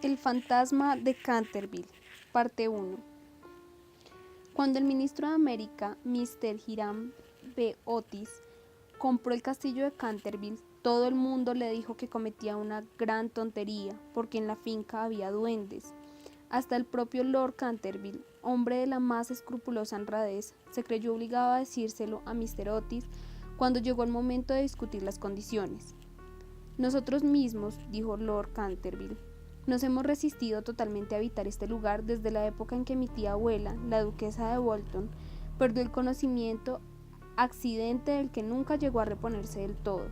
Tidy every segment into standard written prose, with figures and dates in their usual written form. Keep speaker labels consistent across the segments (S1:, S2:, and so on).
S1: El fantasma de Canterville, parte 1. Cuando el ministro de América, Mr. Hiram B. Otis, compró el castillo de Canterville, todo el mundo le dijo que cometía una gran tontería, porque en la finca había duendes. Hasta el propio Lord Canterville, hombre de la más escrupulosa honradez, se creyó obligado a decírselo a Mr. Otis cuando llegó el momento de discutir las condiciones. Nosotros mismos, dijo Lord Canterville, nos hemos resistido totalmente a habitar este lugar desde la época en que mi tía abuela, la duquesa de Bolton, perdió el conocimiento, accidente del que nunca llegó a reponerse del todo,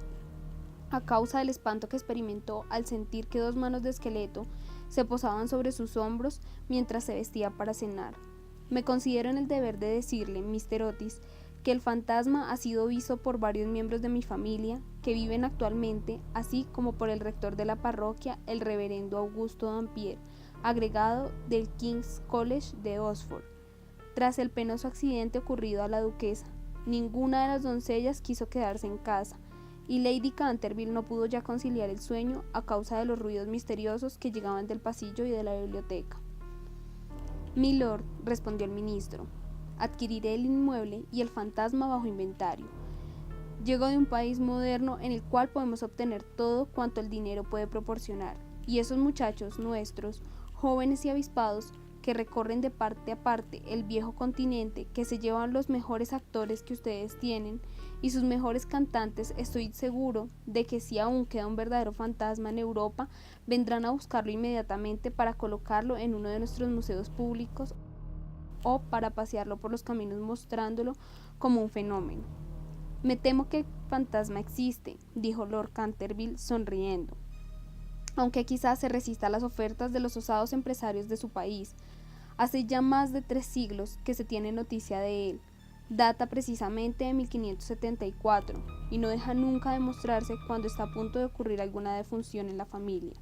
S1: a causa del espanto que experimentó al sentir que 2 manos de esqueleto se posaban sobre sus hombros mientras se vestía para cenar. Me considero en el deber de decirle, Mr. Otis, que el fantasma ha sido visto por varios miembros de mi familia que viven actualmente, así como por el rector de la parroquia, el reverendo Augusto Dampier, agregado del King's College de Oxford. Tras el penoso accidente ocurrido a la duquesa, ninguna de las doncellas quiso quedarse en casa, y Lady Canterville no pudo ya conciliar el sueño a causa de los ruidos misteriosos que llegaban del pasillo y de la biblioteca. Milord, respondió el ministro, adquiriré el inmueble y el fantasma bajo inventario. Llego de un país moderno en el cual podemos obtener todo cuanto el dinero puede proporcionar, y esos muchachos nuestros, jóvenes y avispados, que recorren de parte a parte el viejo continente, que se llevan los mejores actores que ustedes tienen y sus mejores cantantes, estoy seguro de que si aún queda un verdadero fantasma en Europa, vendrán a buscarlo inmediatamente para colocarlo en uno de nuestros museos públicos o para pasearlo por los caminos mostrándolo como un fenómeno. Me temo que el fantasma existe, dijo Lord Canterville sonriendo, aunque quizás se resista a las ofertas de los osados empresarios de su país. Hace ya más de 3 siglos que se tiene noticia de él. Data precisamente de 1574 y no deja nunca de mostrarse cuando está a punto de ocurrir alguna defunción en la familia.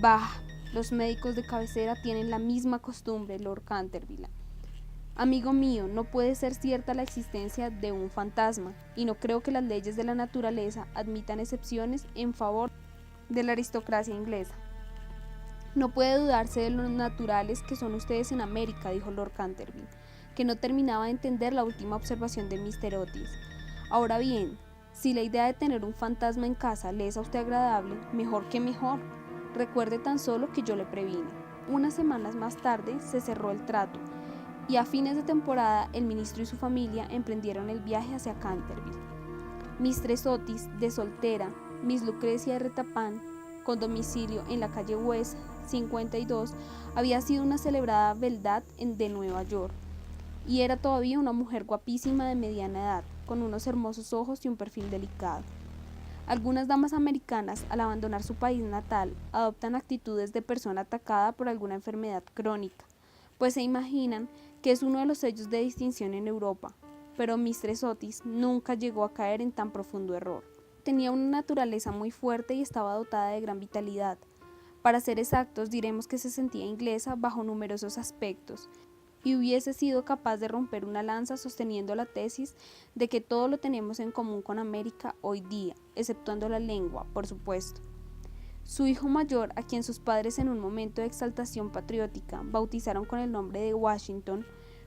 S1: Bah, los médicos de cabecera tienen la misma costumbre, Lord Canterville. Amigo mío, no puede ser cierta la existencia de un fantasma, y no creo que las leyes de la naturaleza admitan excepciones en favor de la aristocracia inglesa. No puede dudarse de los naturales que son ustedes en América, dijo Lord Canterville, que no terminaba de entender la última observación de Mr. Otis. Ahora bien, si la idea de tener un fantasma en casa le es a usted agradable, mejor que mejor. Recuerde tan solo que yo le previne. Unas semanas más tarde se cerró el trato, y a fines de temporada el ministro y su familia emprendieron el viaje hacia Canterville. Mistress Otis, de soltera, Miss Lucrecia de Retapan, con domicilio en la calle West 52, había sido una celebrada beldad de Nueva York, y era todavía una mujer guapísima de mediana edad, con unos hermosos ojos y un perfil delicado. Algunas damas americanas, al abandonar su país natal, adoptan actitudes de persona atacada por alguna enfermedad crónica, pues se imaginan que es uno de los sellos de distinción en Europa, pero Mistress Otis nunca llegó a caer en tan profundo error. Tenía una naturaleza muy fuerte y estaba dotada de gran vitalidad. Para ser exactos, diremos que se sentía inglesa bajo numerosos aspectos, y hubiese sido capaz de romper una lanza sosteniendo la tesis de que todo lo tenemos en común con América hoy día, exceptuando la lengua, por supuesto. Su hijo mayor, a quien sus padres en un momento de exaltación patriótica bautizaron con el nombre de Washington,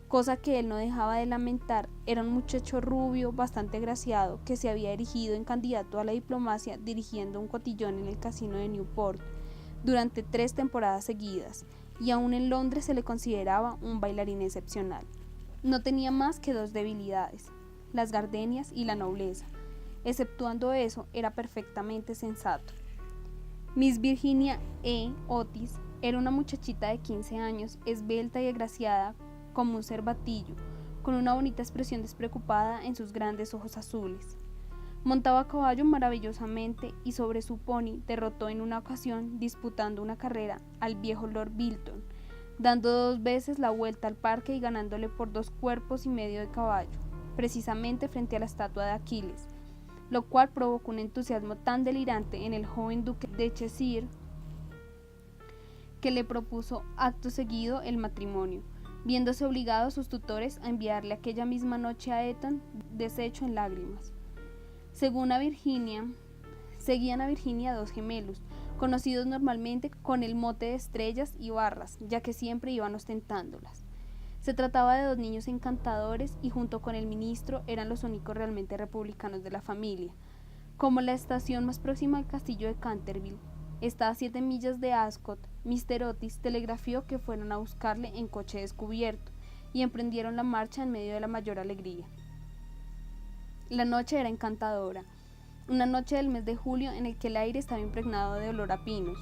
S1: cosa que él no dejaba de lamentar, era un muchacho rubio, bastante agraciado, que se había erigido en candidato a la diplomacia dirigiendo un cotillón en el casino de Newport durante 3 temporadas seguidas, y aún en Londres se le consideraba un bailarín excepcional. No tenía más que 2 debilidades, las gardenias y la nobleza. Exceptuando eso, era perfectamente sensato. Miss Virginia E. Otis era una muchachita de 15 años, esbelta y agraciada como un cervatillo, con una bonita expresión despreocupada en sus grandes ojos azules. Montaba a caballo maravillosamente y sobre su pony derrotó en una ocasión, disputando una carrera, al viejo Lord Bilton, dando 2 veces la vuelta al parque y ganándole por 2 cuerpos y medio de caballo, precisamente frente a la estatua de Aquiles, lo cual provocó un entusiasmo tan delirante en el joven duque de Cheshire que le propuso acto seguido el matrimonio, viéndose obligados sus tutores a enviarle aquella misma noche a Eton deshecho en lágrimas. Seguían a Virginia 2 gemelos, conocidos normalmente con el mote de estrellas y barras, ya que siempre iban ostentándolas. Se trataba de dos niños encantadores y junto con el ministro eran los únicos realmente republicanos de la familia. Como la estación más próxima al castillo de Canterville está a 7 millas de Ascot, Mr. Otis telegrafió que fueron a buscarle en coche descubierto y emprendieron la marcha en medio de la mayor alegría. La noche era encantadora, una noche del mes de julio en el que el aire estaba impregnado de olor a pinos.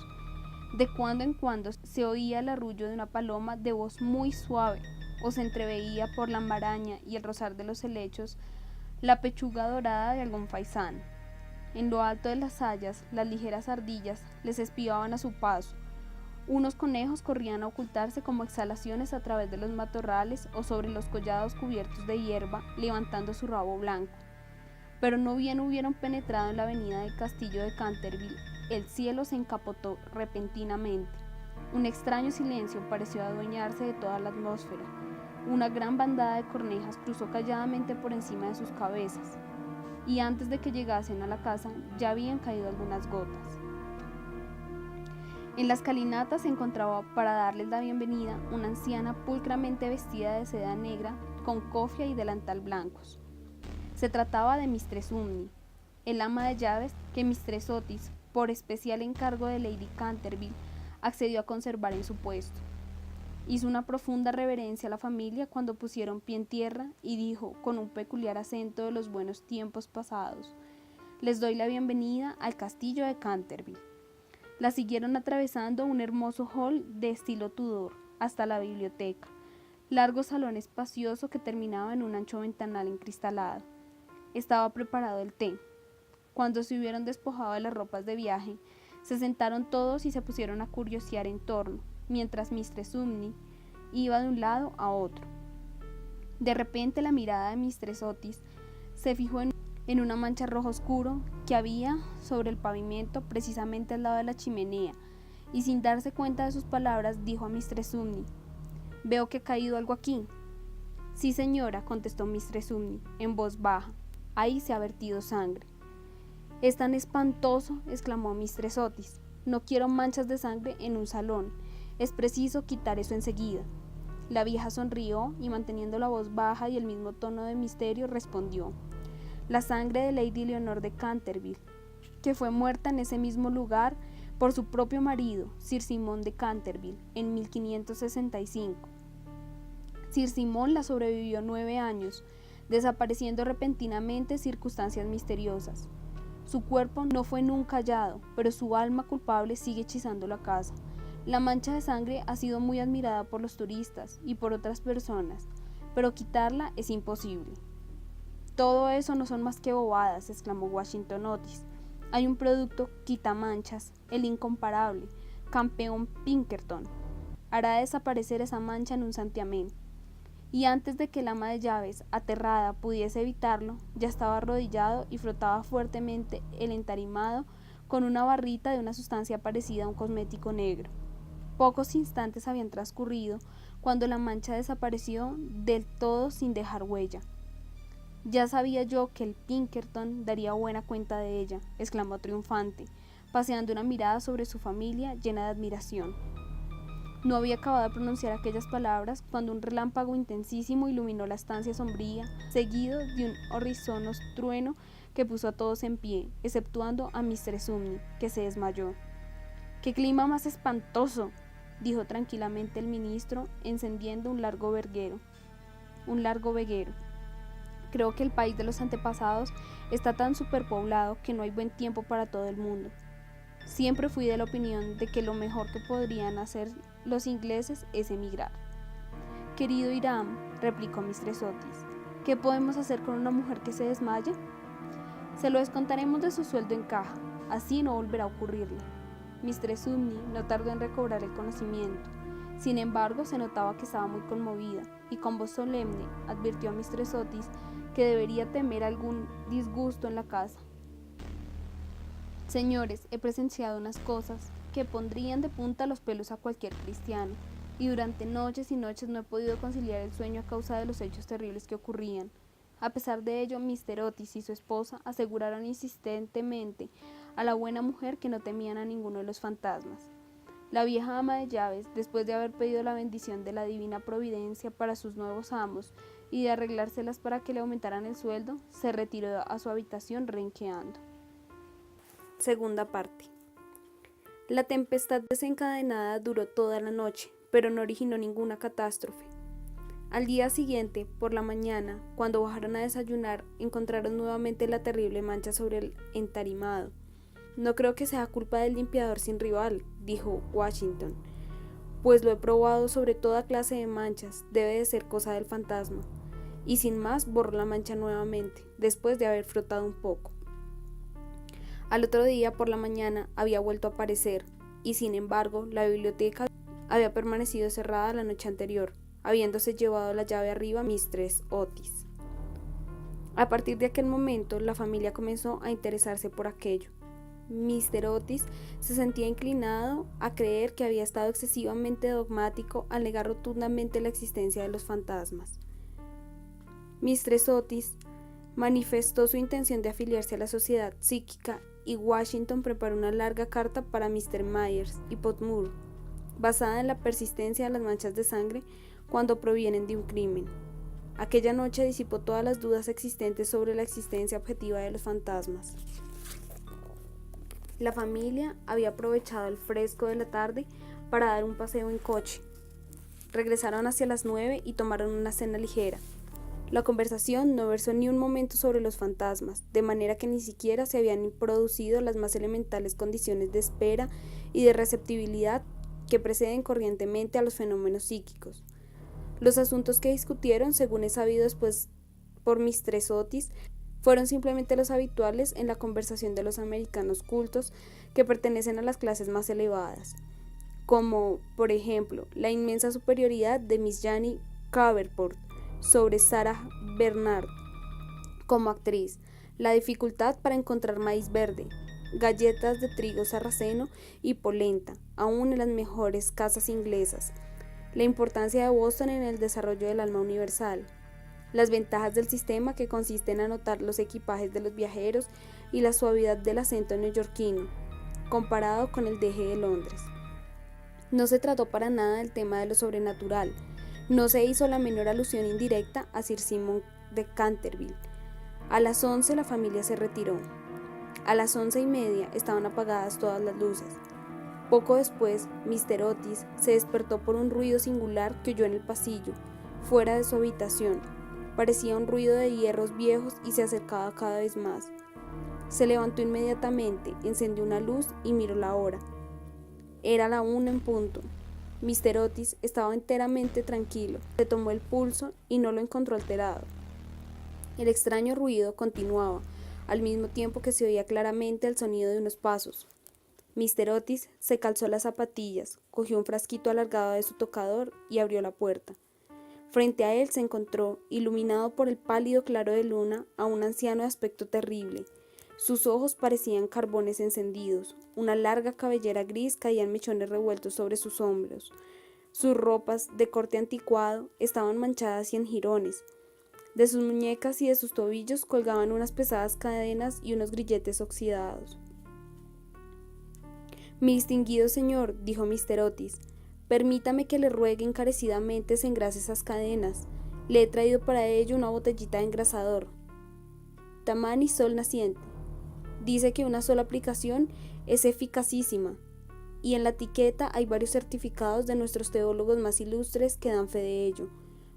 S1: De cuando en cuando se oía el arrullo de una paloma de voz muy suave, o se entreveía por la maraña y el rozar de los helechos la pechuga dorada de algún faisán. En lo alto de las hayas, las ligeras ardillas les espiaban a su paso. Unos conejos corrían a ocultarse como exhalaciones a través de los matorrales o sobre los collados cubiertos de hierba, levantando su rabo blanco. Pero no bien hubieron penetrado en la avenida del castillo de Canterville, el cielo se encapotó repentinamente. Un extraño silencio pareció adueñarse de toda la atmósfera. Una gran bandada de cornejas cruzó calladamente por encima de sus cabezas, y antes de que llegasen a la casa ya habían caído algunas gotas. En la escalinata se encontraba para darles la bienvenida una anciana pulcramente vestida de seda negra con cofia y delantal blancos. Se trataba de Mistress Umney, el ama de llaves que Mistress Otis, por especial encargo de Lady Canterville, accedió a conservar en su puesto. Hizo una profunda reverencia a la familia cuando pusieron pie en tierra y dijo con un peculiar acento de los buenos tiempos pasados: «Les doy la bienvenida al castillo de Canterville». La siguieron atravesando un hermoso hall de estilo Tudor hasta la biblioteca, largo salón espacioso que terminaba en un ancho ventanal encristalado. Estaba preparado el té. Cuando se hubieron despojado de las ropas de viaje, se sentaron todos y se pusieron a curiosear en torno, mientras Mistress Umney iba de un lado a otro. De repente la mirada de Mistress Otis se fijó en una mancha rojo oscuro que había sobre el pavimento precisamente al lado de la chimenea, y sin darse cuenta de sus palabras dijo a Mistress Umney: «Veo que ha caído algo aquí». «Sí, señora», contestó Mistress Umney en voz baja, «ahí se ha vertido sangre». «Es tan espantoso», exclamó Mistress Otis. «No quiero manchas de sangre en un salón. Es preciso quitar eso enseguida». La vieja sonrió y, manteniendo la voz baja y el mismo tono de misterio, respondió: «La sangre de Lady Leonor de Canterville, que fue muerta en ese mismo lugar por su propio marido, Sir Simón de Canterville, en 1565. Sir Simón la sobrevivió 9 años, desapareciendo repentinamente en circunstancias misteriosas. Su cuerpo no fue nunca hallado, pero su alma culpable sigue hechizando la casa. La mancha de sangre ha sido muy admirada por los turistas y por otras personas, pero quitarla es imposible». «Todo eso no son más que bobadas», exclamó Washington Otis. «Hay un producto quitamanchas, el incomparable campeón Pinkerton. Hará desaparecer esa mancha en un santiamén». Y antes de que el ama de llaves, aterrada, pudiese evitarlo, ya estaba arrodillado y frotaba fuertemente el entarimado con una barrita de una sustancia parecida a un cosmético negro. Pocos instantes habían transcurrido cuando la mancha desapareció del todo sin dejar huella. «Ya sabía yo que el Pinkerton daría buena cuenta de ella», exclamó triunfante, paseando una mirada sobre su familia llena de admiración. No había acabado de pronunciar aquellas palabras cuando un relámpago intensísimo iluminó la estancia sombría, seguido de un horrisono trueno que puso a todos en pie, exceptuando a Mistress Umney, que se desmayó. «¡Qué clima más espantoso!», dijo tranquilamente el ministro, encendiendo un largo veguero. «Creo que el país de los antepasados está tan superpoblado que no hay buen tiempo para todo el mundo. Siempre fui de la opinión de que lo mejor que podrían hacer los ingleses es emigrar». «Querido Hiram», replicó Mistress Otis, «¿qué podemos hacer con una mujer que se desmaya? Se lo descontaremos de su sueldo en caja, así no volverá a ocurrirle». Mistress Umney no tardó en recobrar el conocimiento. Sin embargo, se notaba que estaba muy conmovida, y con voz solemne advirtió a Mistress Otis que debería temer algún disgusto en la casa. «Señores, he presenciado unas cosas que pondrían de punta los pelos a cualquier cristiano, y durante noches y noches no he podido conciliar el sueño a causa de los hechos terribles que ocurrían». A pesar de ello, Mr. Otis y su esposa aseguraron insistentemente a la buena mujer que no temían a ninguno de los fantasmas. La vieja ama de llaves, después de haber pedido la bendición de la divina providencia para sus nuevos amos y de arreglárselas para que le aumentaran el sueldo, se retiró a su habitación renqueando. Segunda parte. La tempestad desencadenada duró toda la noche, pero no originó ninguna catástrofe. Al día siguiente, por la mañana, cuando bajaron a desayunar, encontraron nuevamente la terrible mancha sobre el entarimado. «No creo que sea culpa del limpiador sin rival», dijo Washington, «pues lo he probado sobre toda clase de manchas, debe de ser cosa del fantasma». Y sin más borró la mancha nuevamente, después de haber frotado un poco. Al otro día, por la mañana, había vuelto a aparecer, y sin embargo, la biblioteca había permanecido cerrada la noche anterior, habiéndose llevado la llave arriba Mistress Otis. A partir de aquel momento, la familia comenzó a interesarse por aquello. Mr. Otis se sentía inclinado a creer que había estado excesivamente dogmático al negar rotundamente la existencia de los fantasmas. Mistress Otis manifestó su intención de afiliarse a la sociedad psíquica y Washington preparó una larga carta para Mr. Myers y Potmore, basada en la persistencia de las manchas de sangre cuando provienen de un crimen. Aquella noche disipó todas las dudas existentes sobre la existencia objetiva de los fantasmas. La familia había aprovechado el fresco de la tarde para dar un paseo en coche. Regresaron hacia las 9 y tomaron una cena ligera. La conversación no versó ni un momento sobre los fantasmas, de manera que ni siquiera se habían producido las más elementales condiciones de espera y de receptibilidad que preceden corrientemente a los fenómenos psíquicos. Los asuntos que discutieron, según he sabido después por Mistress Otis, fueron simplemente los habituales en la conversación de los americanos cultos que pertenecen a las clases más elevadas, como, por ejemplo, la inmensa superioridad de Miss Janie Cravenport sobre Sarah Bernhardt como actriz, la dificultad para encontrar maíz verde, galletas de trigo sarraceno y polenta, aún en las mejores casas inglesas, la importancia de Boston en el desarrollo del alma universal, las ventajas del sistema que consiste en anotar los equipajes de los viajeros y la suavidad del acento neoyorquino, comparado con el deje de Londres. No se trató para nada del tema de lo sobrenatural. No se hizo la menor alusión indirecta a Sir Simon de Canterville. A las 11 la familia se retiró. A las 11:30 estaban apagadas todas las luces. Poco después, Mr. Otis se despertó por un ruido singular que oyó en el pasillo, fuera de su habitación. Parecía un ruido de hierros viejos y se acercaba cada vez más. Se levantó inmediatamente, encendió una luz y miró la hora. Era la 1 en punto. Mr. Otis estaba enteramente tranquilo. Se tomó el pulso y no lo encontró alterado. El extraño ruido continuaba, al mismo tiempo que se oía claramente el sonido de unos pasos. Mr. Otis se calzó las zapatillas, cogió un frasquito alargado de su tocador y abrió la puerta. Frente a él se encontró, iluminado por el pálido claro de luna, a un anciano de aspecto terrible. Sus ojos parecían carbones encendidos, una larga cabellera gris caía en mechones revueltos sobre sus hombros. Sus ropas, de corte anticuado, estaban manchadas y en jirones. De sus muñecas y de sus tobillos colgaban unas pesadas cadenas y unos grilletes oxidados. «Mi distinguido señor», dijo Mr. Otis, «permítame que le ruegue encarecidamente se engrase esas cadenas. Le he traído para ello una botellita de engrasador. Tammany Sol Naciente. Dice que una sola aplicación es eficacísima, y en la etiqueta hay varios certificados de nuestros teólogos más ilustres que dan fe de ello.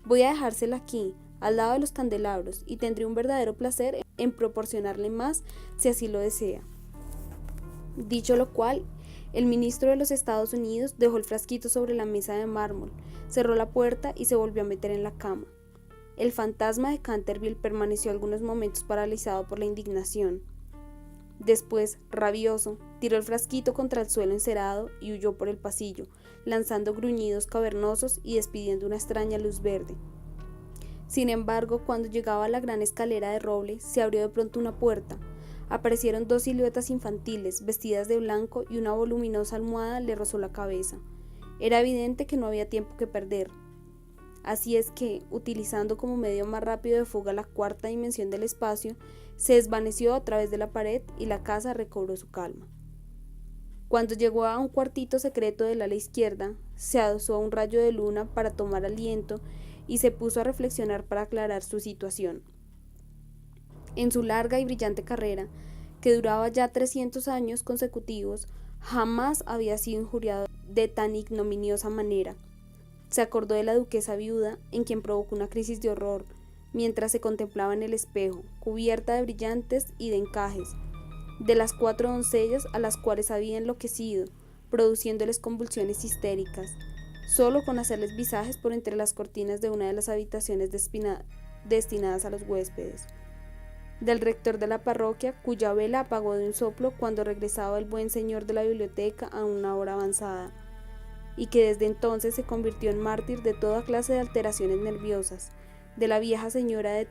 S1: Voy a dejársela aquí, al lado de los candelabros, y tendré un verdadero placer en proporcionarle más si así lo desea». Dicho lo cual, el ministro de los Estados Unidos dejó el frasquito sobre la mesa de mármol, cerró la puerta y se volvió a meter en la cama. El fantasma de Canterville permaneció algunos momentos paralizado por la indignación. Después, rabioso, tiró el frasquito contra el suelo encerado y huyó por el pasillo, lanzando gruñidos cavernosos y despidiendo una extraña luz verde. Sin embargo, cuando llegaba a la gran escalera de roble, se abrió de pronto una puerta. Aparecieron dos siluetas infantiles, vestidas de blanco, y una voluminosa almohada le rozó la cabeza. Era evidente que no había tiempo que perder. Así es que, utilizando como medio más rápido de fuga la cuarta dimensión del espacio, se desvaneció a través de la pared y la casa recobró su calma. Cuando llegó a un cuartito secreto del ala izquierda, se adosó a un rayo de luna para tomar aliento y se puso a reflexionar para aclarar su situación. En su larga y brillante carrera, que duraba ya 300 años consecutivos, jamás había sido injuriado de tan ignominiosa manera. Se acordó de la duquesa viuda, en quien provocó una crisis de horror, mientras se contemplaba en el espejo, cubierta de brillantes y de encajes, de las 4 doncellas a las cuales había enloquecido, produciéndoles convulsiones histéricas, solo con hacerles visajes por entre las cortinas de una de las habitaciones destinadas a los huéspedes. Del rector de la parroquia, cuya vela apagó de un soplo cuando regresaba el buen señor de la biblioteca a una hora avanzada, y que desde entonces se convirtió en mártir de toda clase de alteraciones nerviosas, de la vieja señora de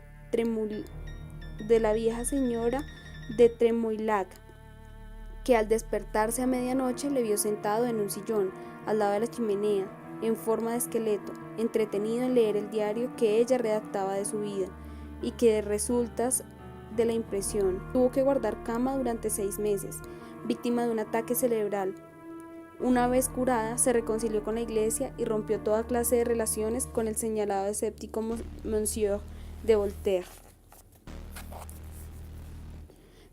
S1: Tremoillac, que al despertarse a medianoche le vio sentado en un sillón al lado de la chimenea, en forma de esqueleto, entretenido en leer el diario que ella redactaba de su vida, y que de resultas de la impresión tuvo que guardar cama durante 6 meses, víctima de un ataque cerebral. Una vez curada, se reconcilió con la iglesia y rompió toda clase de relaciones con el señalado escéptico Monsieur de Voltaire.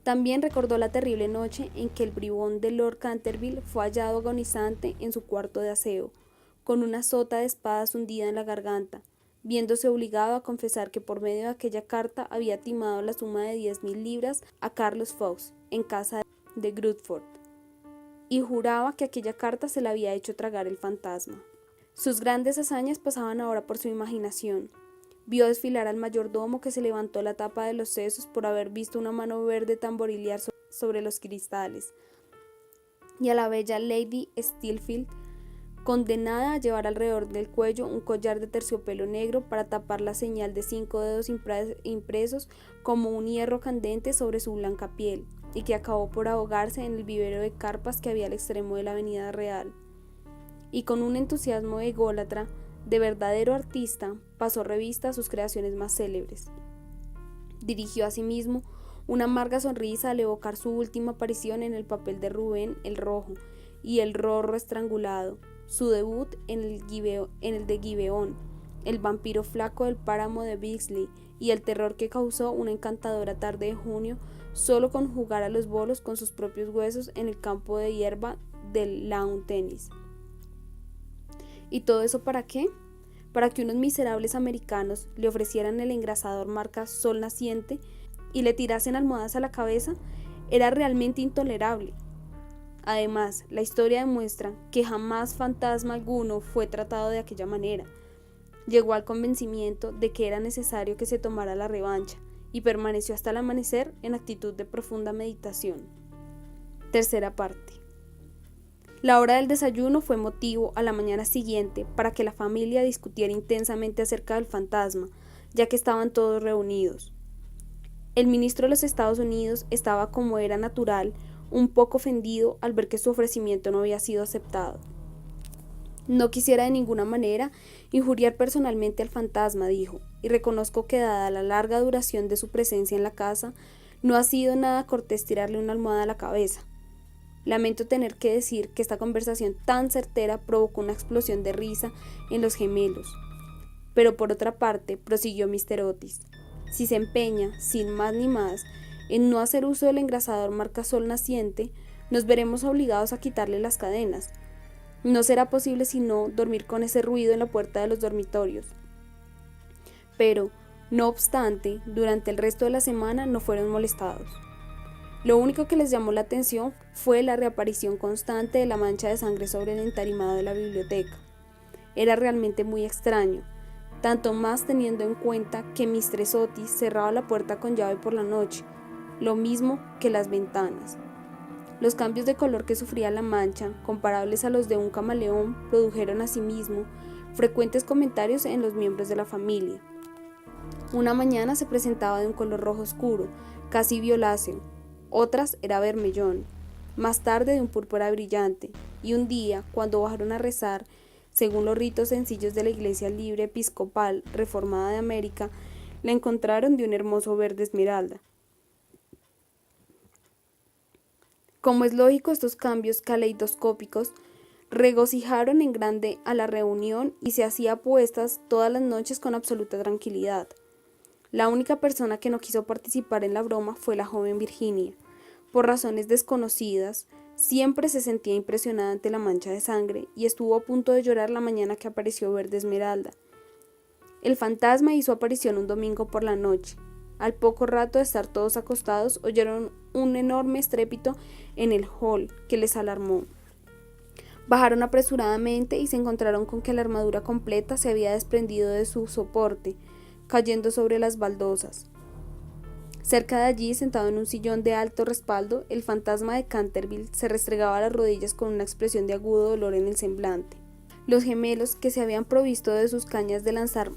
S1: También recordó la terrible noche en que el bribón de Lord Canterville fue hallado agonizante en su cuarto de aseo, con una sota de espadas hundida en la garganta, viéndose obligado a confesar que por medio de aquella carta había timado la suma de 10.000 libras a Carlos Fox, en casa de Grudford, y juraba que aquella carta se la había hecho tragar el fantasma. Sus grandes hazañas pasaban ahora por su imaginación. Vio desfilar al mayordomo que se levantó la tapa de los sesos por haber visto una mano verde tamborilear sobre los cristales, y a la bella Lady Steelfield, condenada a llevar alrededor del cuello un collar de terciopelo negro para tapar la señal de 5 dedos impresos como un hierro candente sobre su blanca piel, y que acabó por ahogarse en el vivero de carpas que había al extremo de la avenida Real. Y con un entusiasmo ególatra, de verdadero artista, pasó revista a sus creaciones más célebres. Dirigió asimismo una amarga sonrisa al evocar su última aparición en el papel de Rubén el Rojo y el Rorro estrangulado, su debut en el de Gibeón, el vampiro flaco del páramo de Bixley, y el terror que causó una encantadora tarde de junio solo con jugar a los bolos con sus propios huesos en el campo de hierba del lawn tennis. ¿Y todo eso para qué? Para que unos miserables americanos le ofrecieran el engrasador marca Sol Naciente y le tirasen almohadas a la cabeza. Era realmente intolerable. Además, la historia demuestra que jamás fantasma alguno fue tratado de aquella manera. Llegó al convencimiento de que era necesario que se tomara la revancha y permaneció hasta el amanecer en actitud de profunda meditación. Tercera parte. La hora del desayuno fue motivo a la mañana siguiente para que la familia discutiera intensamente acerca del fantasma, ya que estaban todos reunidos. El ministro de los Estados Unidos estaba, como era natural, un poco ofendido al ver que su ofrecimiento no había sido aceptado. No quisiera de ninguna manera injuriar personalmente al fantasma, dijo, y reconozco que dada la larga duración de su presencia en la casa, no ha sido nada cortés tirarle una almohada a la cabeza. Lamento tener que decir que esta conversación tan certera provocó una explosión de risa en los gemelos. Pero por otra parte, prosiguió Mr. Otis, si se empeña, sin más ni más, en no hacer uso del engrasador marca Sol Naciente, nos veremos obligados a quitarle las cadenas. No será posible sino dormir con ese ruido en la puerta de los dormitorios. Pero, no obstante, durante el resto de la semana no fueron molestados. Lo único que les llamó la atención fue la reaparición constante de la mancha de sangre sobre el entarimado de la biblioteca. Era realmente muy extraño, tanto más teniendo en cuenta que Mistress Otis cerraba la puerta con llave por la noche, lo mismo que las ventanas. Los cambios de color que sufría la mancha, comparables a los de un camaleón, produjeron asimismo frecuentes comentarios en los miembros de la familia. Una mañana se presentaba de un color rojo oscuro, casi violáceo, otras era vermellón, más tarde de un púrpura brillante, y un día, cuando bajaron a rezar, según los ritos sencillos de la Iglesia Libre Episcopal Reformada de América, la encontraron de un hermoso verde esmeralda. Como es lógico, estos cambios caleidoscópicos regocijaron en grande a la reunión y se hacía apuestas todas las noches con absoluta tranquilidad. La única persona que no quiso participar en la broma fue la joven Virginia. Por razones desconocidas, siempre se sentía impresionada ante la mancha de sangre y estuvo a punto de llorar la mañana que apareció verde esmeralda. El fantasma hizo aparición un domingo por la noche. Al poco rato de estar todos acostados, oyeron un enorme estrépito en el hall que les alarmó. Bajaron apresuradamente y se encontraron con que la armadura completa se había desprendido de su soporte, cayendo sobre las baldosas. Cerca de allí, sentado en un sillón de alto respaldo, el fantasma de Canterville se restregaba las rodillas con una expresión de agudo dolor en el semblante. Los gemelos, que se habían provisto de sus cañas de lanzar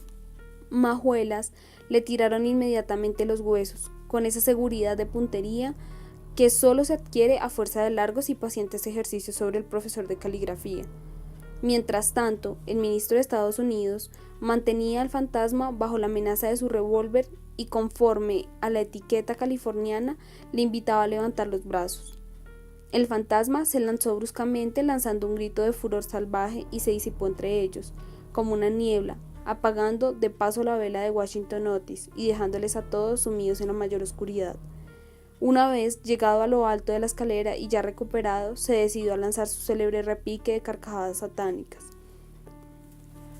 S1: majuelas, le tiraron inmediatamente los huesos, con esa seguridad de puntería que solo se adquiere a fuerza de largos y pacientes ejercicios sobre el profesor de caligrafía. Mientras tanto, el ministro de Estados Unidos mantenía al fantasma bajo la amenaza de su revólver y, conforme a la etiqueta californiana, le invitaba a levantar los brazos. El fantasma se lanzó bruscamente, lanzando un grito de furor salvaje, y se disipó entre ellos, como una niebla, apagando de paso la vela de Washington Otis y dejándoles a todos sumidos en la mayor oscuridad. Una vez llegado a lo alto de la escalera y ya recuperado, se decidió a lanzar su célebre repique de carcajadas satánicas.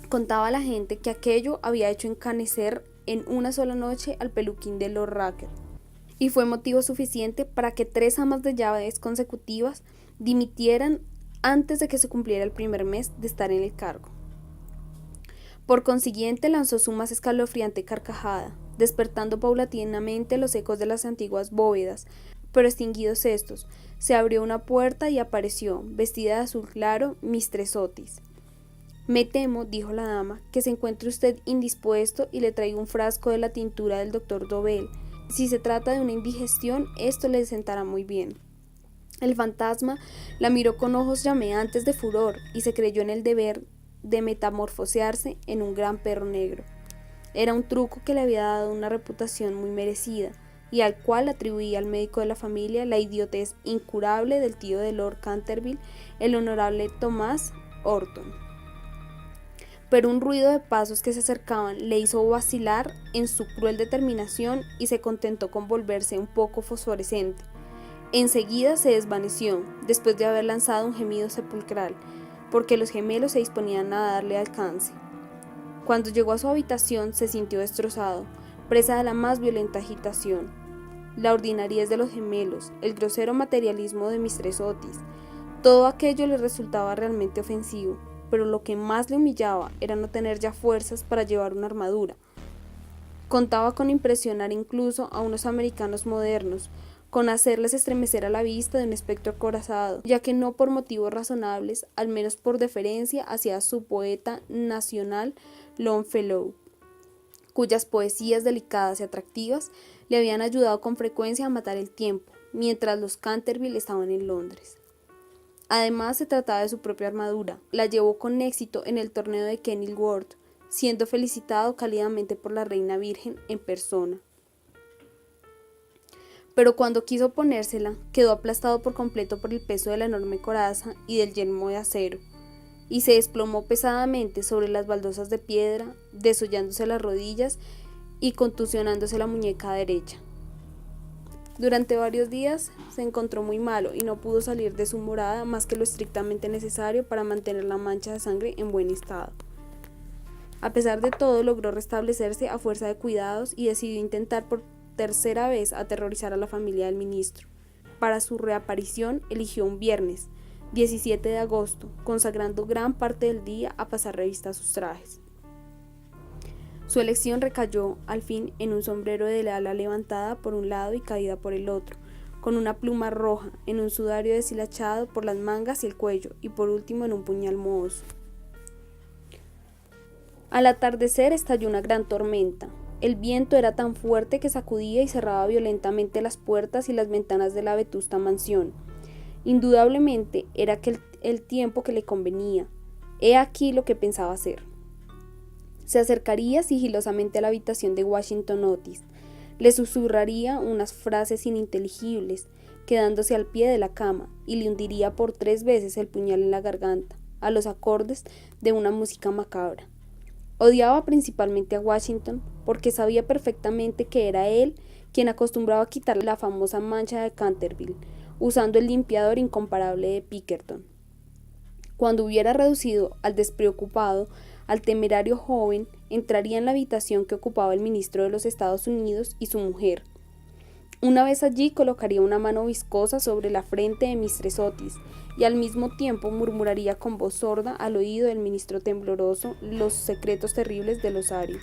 S1: Contaba a la gente que aquello había hecho encanecer en una sola noche al peluquín de Lord Racket, y fue motivo suficiente para que 3 amas de llaves consecutivas dimitieran antes de que se cumpliera el primer mes de estar en el cargo. Por consiguiente, lanzó su más escalofriante carcajada, despertando paulatinamente los ecos de las antiguas bóvedas, pero extinguidos estos, se abrió una puerta y apareció, vestida de azul claro, Mistress Otis. «Me temo», dijo la dama, «que se encuentre usted indispuesto y le traigo un frasco de la tintura del doctor Dobell. Si se trata de una indigestión, esto le sentará muy bien». El fantasma la miró con ojos llameantes de furor y se creyó en el deber de metamorfosearse en un gran perro negro. Era un truco que le había dado una reputación muy merecida y al cual atribuía al médico de la familia la idiotez incurable del tío de Lord Canterville, el honorable Thomas Horton. Pero un ruido de pasos que se acercaban le hizo vacilar en su cruel determinación y se contentó con volverse un poco fosforescente. Enseguida se desvaneció, después de haber lanzado un gemido sepulcral, porque los gemelos se disponían a darle alcance. Cuando llegó a su habitación se sintió destrozado, presa de la más violenta agitación. La ordinariez de los gemelos, el grosero materialismo de Mistress Otis, todo aquello le resultaba realmente ofensivo, pero lo que más le humillaba era no tener ya fuerzas para llevar una armadura. Contaba con impresionar incluso a unos americanos modernos, con hacerles estremecer a la vista de un espectro acorazado, ya que no por motivos razonables, al menos por deferencia hacia su poeta nacional Longfellow, cuyas poesías delicadas y atractivas le habían ayudado con frecuencia a matar el tiempo, mientras los Canterville estaban en Londres. Además, se trataba de su propia armadura. La llevó con éxito en el torneo de Kenilworth, siendo felicitado cálidamente por la reina virgen en persona. Pero cuando quiso ponérsela, quedó aplastado por completo por el peso de la enorme coraza y del yelmo de acero, y se desplomó pesadamente sobre las baldosas de piedra, desollándose las rodillas y contusionándose la muñeca derecha. Durante varios días se encontró muy malo y no pudo salir de su morada más que lo estrictamente necesario para mantener la mancha de sangre en buen estado. A pesar de todo, logró restablecerse a fuerza de cuidados y decidió intentar por tercera vez aterrorizar a la familia del ministro. Para su reaparición eligió un viernes, 17 de agosto, consagrando gran parte del día a pasar revista a sus trajes. Su elección recayó, al fin, en un sombrero de ala levantada por un lado y caída por el otro, con una pluma roja, en un sudario deshilachado por las mangas y el cuello, y por último en un puñal mohoso. Al atardecer estalló una gran tormenta. El viento era tan fuerte que sacudía y cerraba violentamente las puertas y las ventanas de la vetusta mansión. Indudablemente era el tiempo que le convenía. He aquí lo que pensaba hacer. Se acercaría sigilosamente a la habitación de Washington Otis, le susurraría unas frases ininteligibles, quedándose al pie de la cama, y le hundiría por 3 veces el puñal en la garganta, a los acordes de una música macabra. Odiaba principalmente a Washington, porque sabía perfectamente que era él quien acostumbraba a quitar la famosa mancha de Canterville, usando el limpiador incomparable de Pinkerton. Cuando hubiera reducido al despreocupado, al temerario joven, entraría en la habitación que ocupaba el ministro de los Estados Unidos y su mujer. Una vez allí colocaría una mano viscosa sobre la frente de Mistress Otis y al mismo tiempo murmuraría con voz sorda al oído del ministro tembloroso los secretos terribles del osario.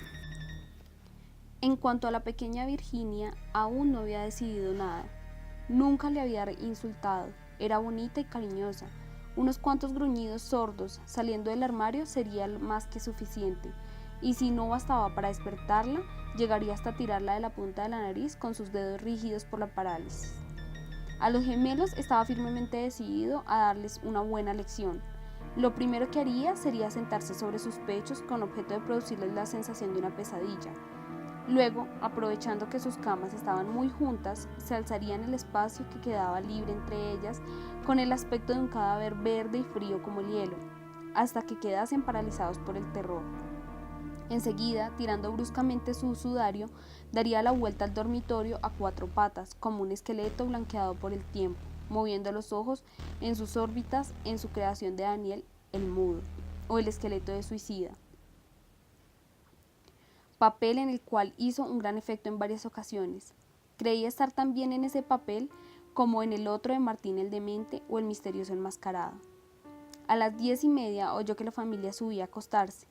S1: En cuanto a la pequeña Virginia, aún no había decidido nada. Nunca le había insultado, era bonita y cariñosa. Unos cuantos gruñidos sordos saliendo del armario sería más que suficiente, y si no bastaba para despertarla, llegaría hasta tirarla de la punta de la nariz con sus dedos rígidos por la parálisis. A los gemelos estaba firmemente decidido a darles una buena lección. Lo primero que haría sería sentarse sobre sus pechos con objeto de producirles la sensación de una pesadilla. Luego, aprovechando que sus camas estaban muy juntas, se alzarían el espacio que quedaba libre entre ellas con el aspecto de un cadáver verde y frío como el hielo, hasta que quedasen paralizados por el terror. Enseguida, tirando bruscamente su sudario, daría la vuelta al dormitorio a 4 patas, como un esqueleto blanqueado por el tiempo, moviendo los ojos en sus órbitas en su creación de Daniel el Mudo, o el esqueleto de Suicida. Papel en el cual hizo un gran efecto en varias ocasiones. Creía estar tan bien en ese papel como en el otro de Martín el Demente o el misterioso enmascarado. A las 10:30 oyó que la familia subía a acostarse.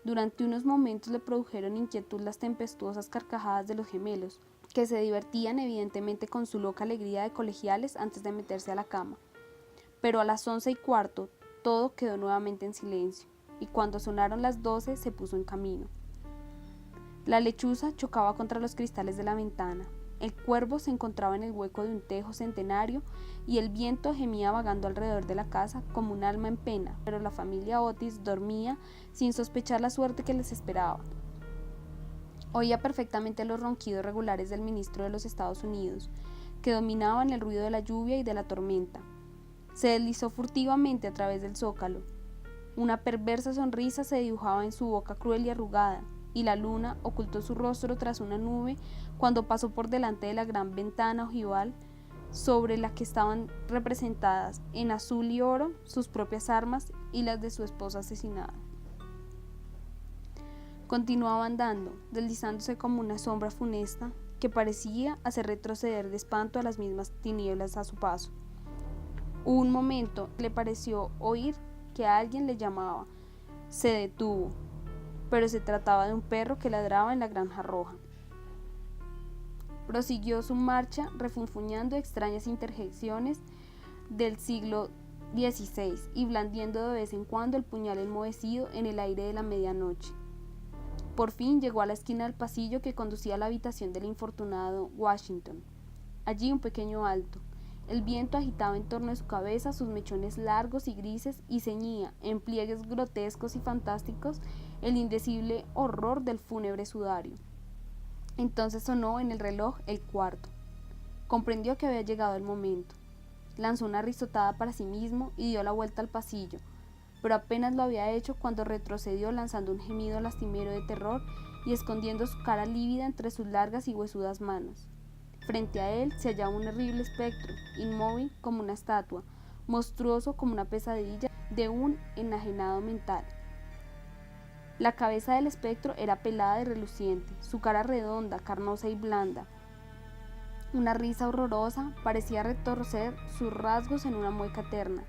S1: Durante unos momentos le produjeron inquietud las tempestuosas carcajadas de los gemelos, que se divertían evidentemente con su loca alegría de colegiales antes de meterse a la cama. Pero a las 11:15 todo quedó nuevamente en silencio, y cuando sonaron las 12 se puso en camino. La lechuza chocaba contra los cristales de la ventana, el cuervo se encontraba en el hueco de un tejo centenario y el viento gemía vagando alrededor de la casa como un alma en pena, pero la familia Otis dormía sin sospechar la suerte que les esperaba. Oía perfectamente los ronquidos regulares del ministro de los Estados Unidos, que dominaban el ruido de la lluvia y de la tormenta. Se deslizó furtivamente a través del zócalo. Una perversa sonrisa se dibujaba en su boca cruel y arrugada, y la luna ocultó su rostro tras una nube cuando pasó por delante de la gran ventana ojival sobre la que estaban representadas en azul y oro sus propias armas y las de su esposa asesinada. Continuaba andando, deslizándose como una sombra funesta que parecía hacer retroceder de espanto a las mismas tinieblas a su paso. Hubo un momento que le pareció oír que alguien le llamaba. Se detuvo, pero se trataba de un perro que ladraba en la granja roja. Prosiguió su marcha refunfuñando extrañas interjecciones del siglo XVI y blandiendo de vez en cuando el puñal enmohecido en el aire de la medianoche. Por fin llegó a la esquina del pasillo que conducía a la habitación del infortunado Washington. Allí un pequeño alto. El viento agitaba en torno de su cabeza sus mechones largos y grises y ceñía, en pliegues grotescos y fantásticos, el indecible horror del fúnebre sudario. Entonces sonó en el reloj el 4. Comprendió que había llegado el momento. Lanzó una risotada para sí mismo y dio la vuelta al pasillo, pero apenas lo había hecho cuando retrocedió lanzando un gemido lastimero de terror y escondiendo su cara lívida entre sus largas y huesudas manos. Frente a él se hallaba un horrible espectro, inmóvil como una estatua, monstruoso como una pesadilla de un enajenado mental. La cabeza del espectro era pelada y reluciente, su cara redonda, carnosa y blanda. Una risa horrorosa parecía retorcer sus rasgos en una mueca eterna.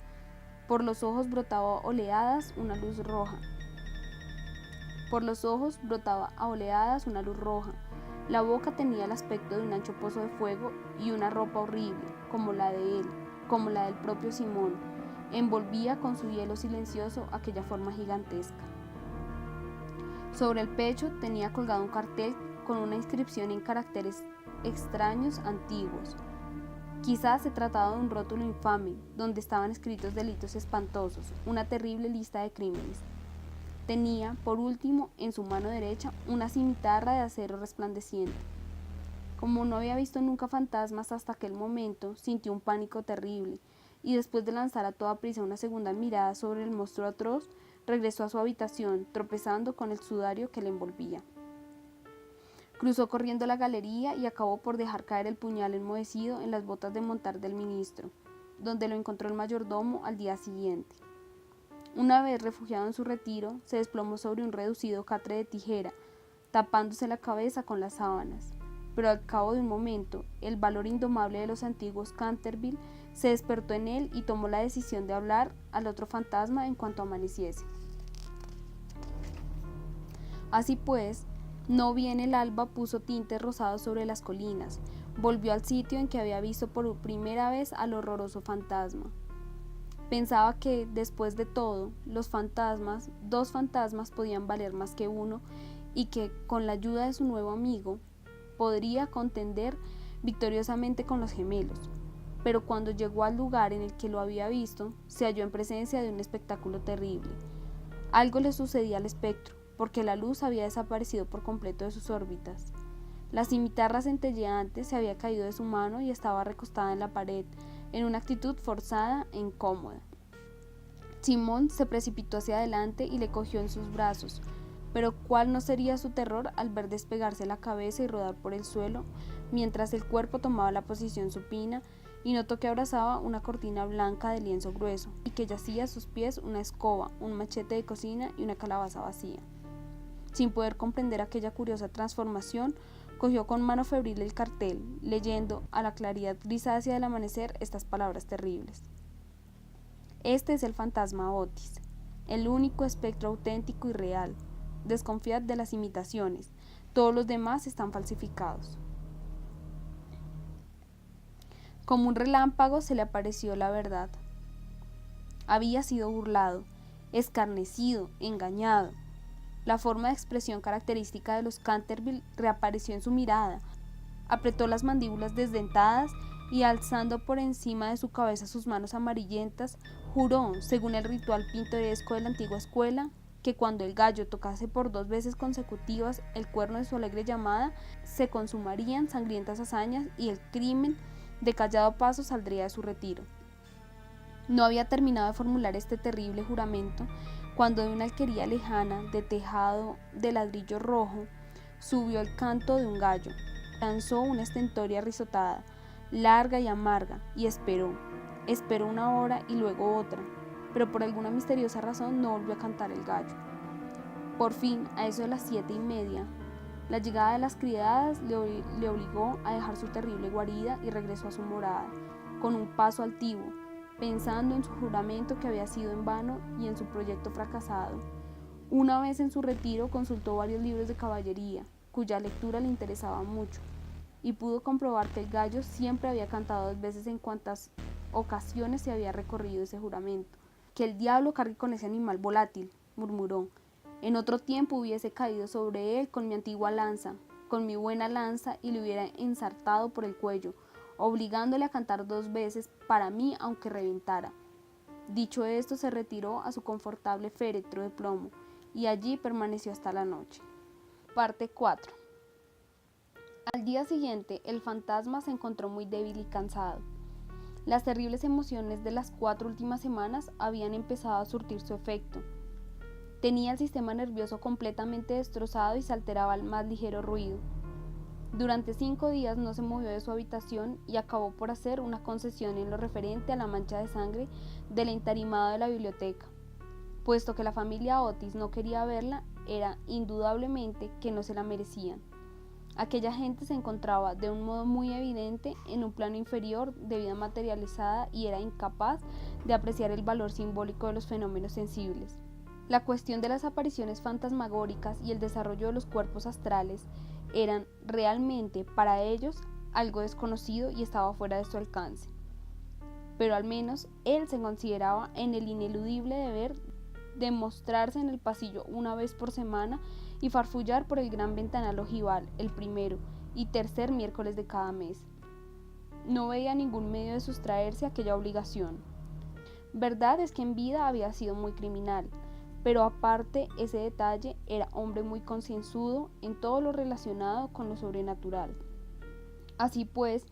S1: Por los ojos brotaba a oleadas una luz roja. La boca tenía el aspecto de un ancho pozo de fuego y una ropa horrible, como la de él, como la del propio Simón, envolvía con su hielo silencioso aquella forma gigantesca. Sobre el pecho tenía colgado un cartel con una inscripción en caracteres extraños antiguos. Quizás se trataba de un rótulo infame, donde estaban escritos delitos espantosos, una terrible lista de crímenes. Tenía, por último, en su mano derecha, una cimitarra de acero resplandeciente. Como no había visto nunca fantasmas hasta aquel momento, sintió un pánico terrible, y después de lanzar a toda prisa una segunda mirada sobre el monstruo atroz, regresó a su habitación, tropezando con el sudario que le envolvía. Cruzó corriendo la galería y acabó por dejar caer el puñal enmohecido en las botas de montar del ministro, donde lo encontró el mayordomo al día siguiente. Una vez refugiado en su retiro, se desplomó sobre un reducido catre de tijera, tapándose la cabeza con las sábanas. Pero al cabo de un momento, el valor indomable de los antiguos Canterville se despertó en él y tomó la decisión de hablar al otro fantasma en cuanto amaneciese. Así pues, no bien el alba puso tintes rosados sobre las colinas, volvió al sitio en que había visto por primera vez al horroroso fantasma. Pensaba que, después de todo, dos fantasmas podían valer más que uno y que, con la ayuda de su nuevo amigo, podría contender victoriosamente con los gemelos. Pero cuando llegó al lugar en el que lo había visto, se halló en presencia de un espectáculo terrible. Algo le sucedía al espectro, porque la luz había desaparecido por completo de sus órbitas. La cimitarra centelleante se había caído de su mano y estaba recostada en la pared, en una actitud forzada e incómoda. Simón se precipitó hacia adelante y le cogió en sus brazos, pero cuál no sería su terror al ver despegarse la cabeza y rodar por el suelo, mientras el cuerpo tomaba la posición supina, y notó que abrazaba una cortina blanca de lienzo grueso, y que yacía a sus pies una escoba, un machete de cocina y una calabaza vacía. Sin poder comprender aquella curiosa transformación, cogió con mano febril el cartel, leyendo a la claridad grisácea del amanecer estas palabras terribles: Este es el fantasma Otis, el único espectro auténtico y real. Desconfiad de las imitaciones, todos los demás están falsificados. Como un relámpago se le apareció la verdad. Había sido burlado, escarnecido, engañado. La forma de expresión característica de los Canterville reapareció en su mirada. Apretó las mandíbulas desdentadas y, alzando por encima de su cabeza sus manos amarillentas, juró, según el ritual pintoresco de la antigua escuela, que cuando el gallo tocase por 2 veces consecutivas el cuerno de su alegre llamada, se consumarían sangrientas hazañas y el crimen de callado paso saldría de su retiro. No había terminado de formular este terrible juramento cuando de una alquería lejana, de tejado de ladrillo rojo, subió el canto de un gallo. Lanzó una estentórea risotada, larga y amarga, y esperó 1 hora y luego otra, pero por alguna misteriosa razón no volvió a cantar el gallo. Por fin, a eso de las 7:30, la llegada de las criadas le obligó a dejar su terrible guarida y regresó a su morada, con un paso altivo, pensando en su juramento que había sido en vano y en su proyecto fracasado. Una vez en su retiro consultó varios libros de caballería, cuya lectura le interesaba mucho, y pudo comprobar que el gallo siempre había cantado 2 veces en cuantas ocasiones se había recorrido ese juramento. Que el diablo cargue con ese animal volátil, murmuró. En otro tiempo hubiese caído sobre él con mi antigua lanza, con mi buena lanza, y le hubiera ensartado por el cuello, obligándole a cantar 2 veces para mí aunque reventara. Dicho esto, se retiró a su confortable féretro de plomo, y allí permaneció hasta la noche. Parte 4. Al día siguiente, el fantasma se encontró muy débil y cansado. Las terribles emociones de las 4 últimas semanas habían empezado a surtir su efecto. Tenía el sistema nervioso completamente destrozado y se alteraba al más ligero ruido. Durante 5 días no se movió de su habitación y acabó por hacer una concesión en lo referente a la mancha de sangre del entarimado de la biblioteca. Puesto que la familia Otis no quería verla, era indudablemente que no se la merecían. Aquella gente se encontraba de un modo muy evidente en un plano inferior de vida materializada y era incapaz de apreciar el valor simbólico de los fenómenos sensibles. La cuestión de las apariciones fantasmagóricas y el desarrollo de los cuerpos astrales eran realmente para ellos algo desconocido y estaba fuera de su alcance. Pero al menos él se consideraba en el ineludible deber de mostrarse en el pasillo 1 vez por semana y farfullar por el gran ventanal ojival el 1º y 3er miércoles de cada mes. no veía ningún medio de sustraerse a aquella obligación. Verdad es que en vida había sido muy criminal, pero aparte ese detalle, era hombre muy concienzudo en todo lo relacionado con lo sobrenatural. Así pues,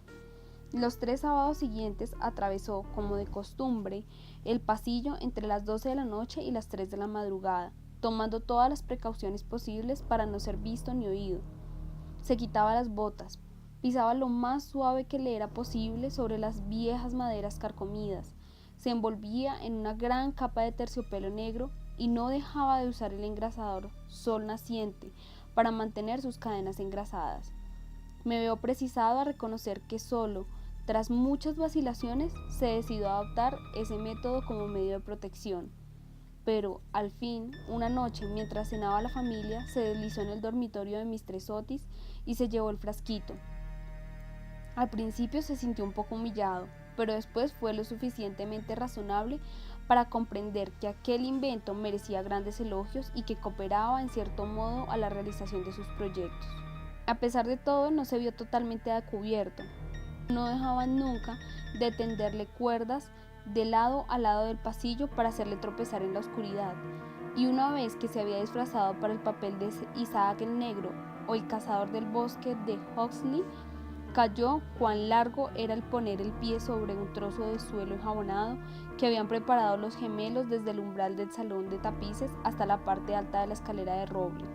S1: los 3 sábados siguientes atravesó, como de costumbre, el pasillo entre las 12 de la noche y las 3 de la madrugada, tomando todas las precauciones posibles para no ser visto ni oído. Se quitaba las botas, pisaba lo más suave que le era posible sobre las viejas maderas carcomidas, se envolvía en una gran capa de terciopelo negro y no dejaba de usar el engrasador sol naciente para mantener sus cadenas engrasadas. Me veo precisado a reconocer que solo tras muchas vacilaciones se decidió a adoptar ese método como medio de protección. Pero, al fin, una noche, mientras cenaba la familia, se deslizó en el dormitorio de Mistress Otis y se llevó el frasquito. Al principio se sintió un poco humillado, pero después fue lo suficientemente razonable para comprender que aquel invento merecía grandes elogios y que cooperaba en cierto modo a la realización de sus proyectos. A pesar de todo, no se vio totalmente a cubierto. No dejaban nunca de tenderle cuerdas de lado a lado del pasillo para hacerle tropezar en la oscuridad, y una vez que se había disfrazado para el papel de Isaac el Negro o el cazador del bosque de Huxley, cayó cuán largo era el poner el pie sobre un trozo de suelo enjabonado que habían preparado los gemelos desde el umbral del salón de tapices hasta la parte alta de la escalera de roble.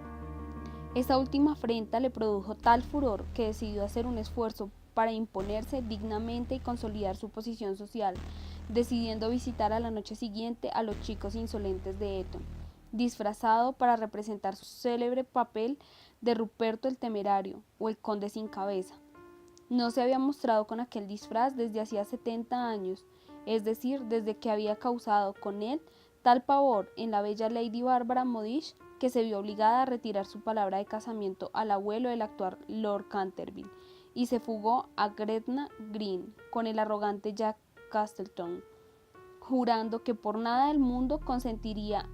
S1: Esta última afrenta le produjo tal furor que decidió hacer un esfuerzo para imponerse dignamente y consolidar su posición social, decidiendo visitar a la noche siguiente a los chicos insolentes de Eton, disfrazado para representar su célebre papel de Ruperto el Temerario o el Conde sin Cabeza. No se había mostrado con aquel disfraz desde hacía 70 años, es decir, desde que había causado con él tal pavor en la bella Lady Bárbara Modish que se vio obligada a retirar su palabra de casamiento al abuelo del actual Lord Canterville y se fugó a Gretna Green con el arrogante Jack Castleton, jurando que por nada del mundo consentiría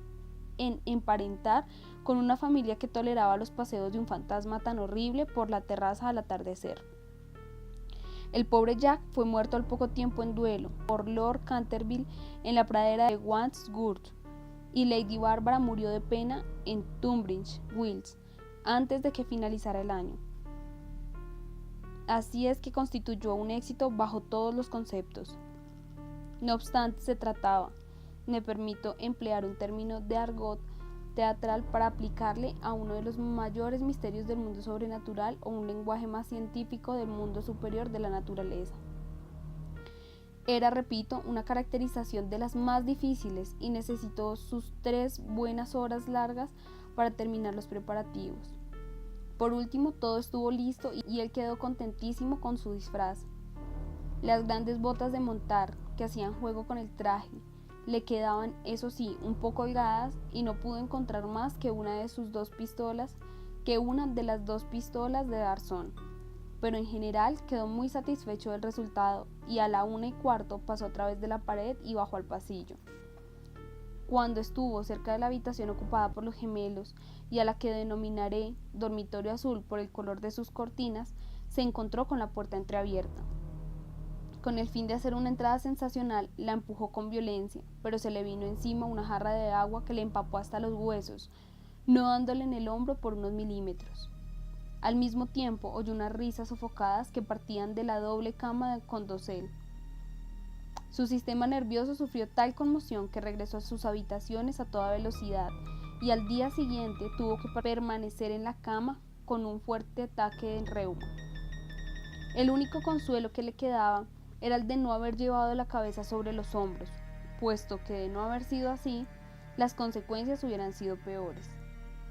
S1: en emparentar con una familia que toleraba los paseos de un fantasma tan horrible por la terraza al atardecer. El pobre Jack fue muerto al poco tiempo en duelo por Lord Canterville en la pradera de Wandsworth, y Lady Bárbara murió de pena en Tunbridge Wells antes de que finalizara el año. Así es que constituyó un éxito bajo todos los conceptos. No obstante, se trataba, me permito emplear un término de argot teatral para aplicarle a uno de los mayores misterios del mundo sobrenatural o un lenguaje más científico del mundo superior de la naturaleza. Era, repito, una caracterización de las más difíciles y necesitó sus 3 buenas horas largas para terminar los preparativos. Por último, todo estuvo listo y él quedó contentísimo con su disfraz. Las grandes botas de montar que hacían juego con el traje le quedaban, eso sí, un poco holgadas y no pudo encontrar más que una de las 2 pistolas de Darzón. Pero en general quedó muy satisfecho del resultado y a la 1:15 pasó a través de la pared y bajó al pasillo. Cuando estuvo cerca de la habitación ocupada por los gemelos y a la que denominaré dormitorio azul por el color de sus cortinas, se encontró con la puerta entreabierta. Con el fin de hacer una entrada sensacional, la empujó con violencia, pero se le vino encima una jarra de agua que le empapó hasta los huesos, no dándole en el hombro por unos milímetros. Al mismo tiempo oyó unas risas sofocadas que partían de la doble cama con dosel. Su sistema nervioso sufrió tal conmoción que regresó a sus habitaciones a toda velocidad y al día siguiente tuvo que permanecer en la cama con un fuerte ataque de reuma. El único consuelo que le quedaba era el de no haber llevado la cabeza sobre los hombros, puesto que de no haber sido así, las consecuencias hubieran sido peores.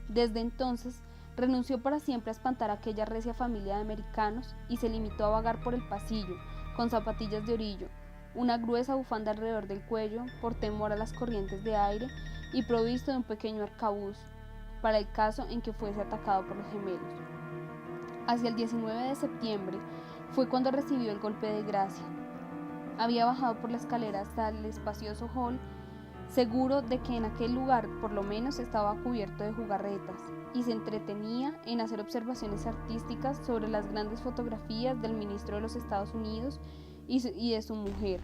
S1: Desde entonces, renunció para siempre a espantar a aquella recia familia de americanos y se limitó a vagar por el pasillo, con zapatillas de orillo, una gruesa bufanda alrededor del cuello, por temor a las corrientes de aire, y provisto de un pequeño arcabuz, para el caso en que fuese atacado por los gemelos. Hacia el 19 de septiembre fue cuando recibió el golpe de gracia. Había bajado por la escalera hasta el espacioso hall seguro de que en aquel lugar por lo menos estaba cubierto de jugarretas, y se entretenía en hacer observaciones artísticas sobre las grandes fotografías del ministro de los Estados Unidos y de su mujer,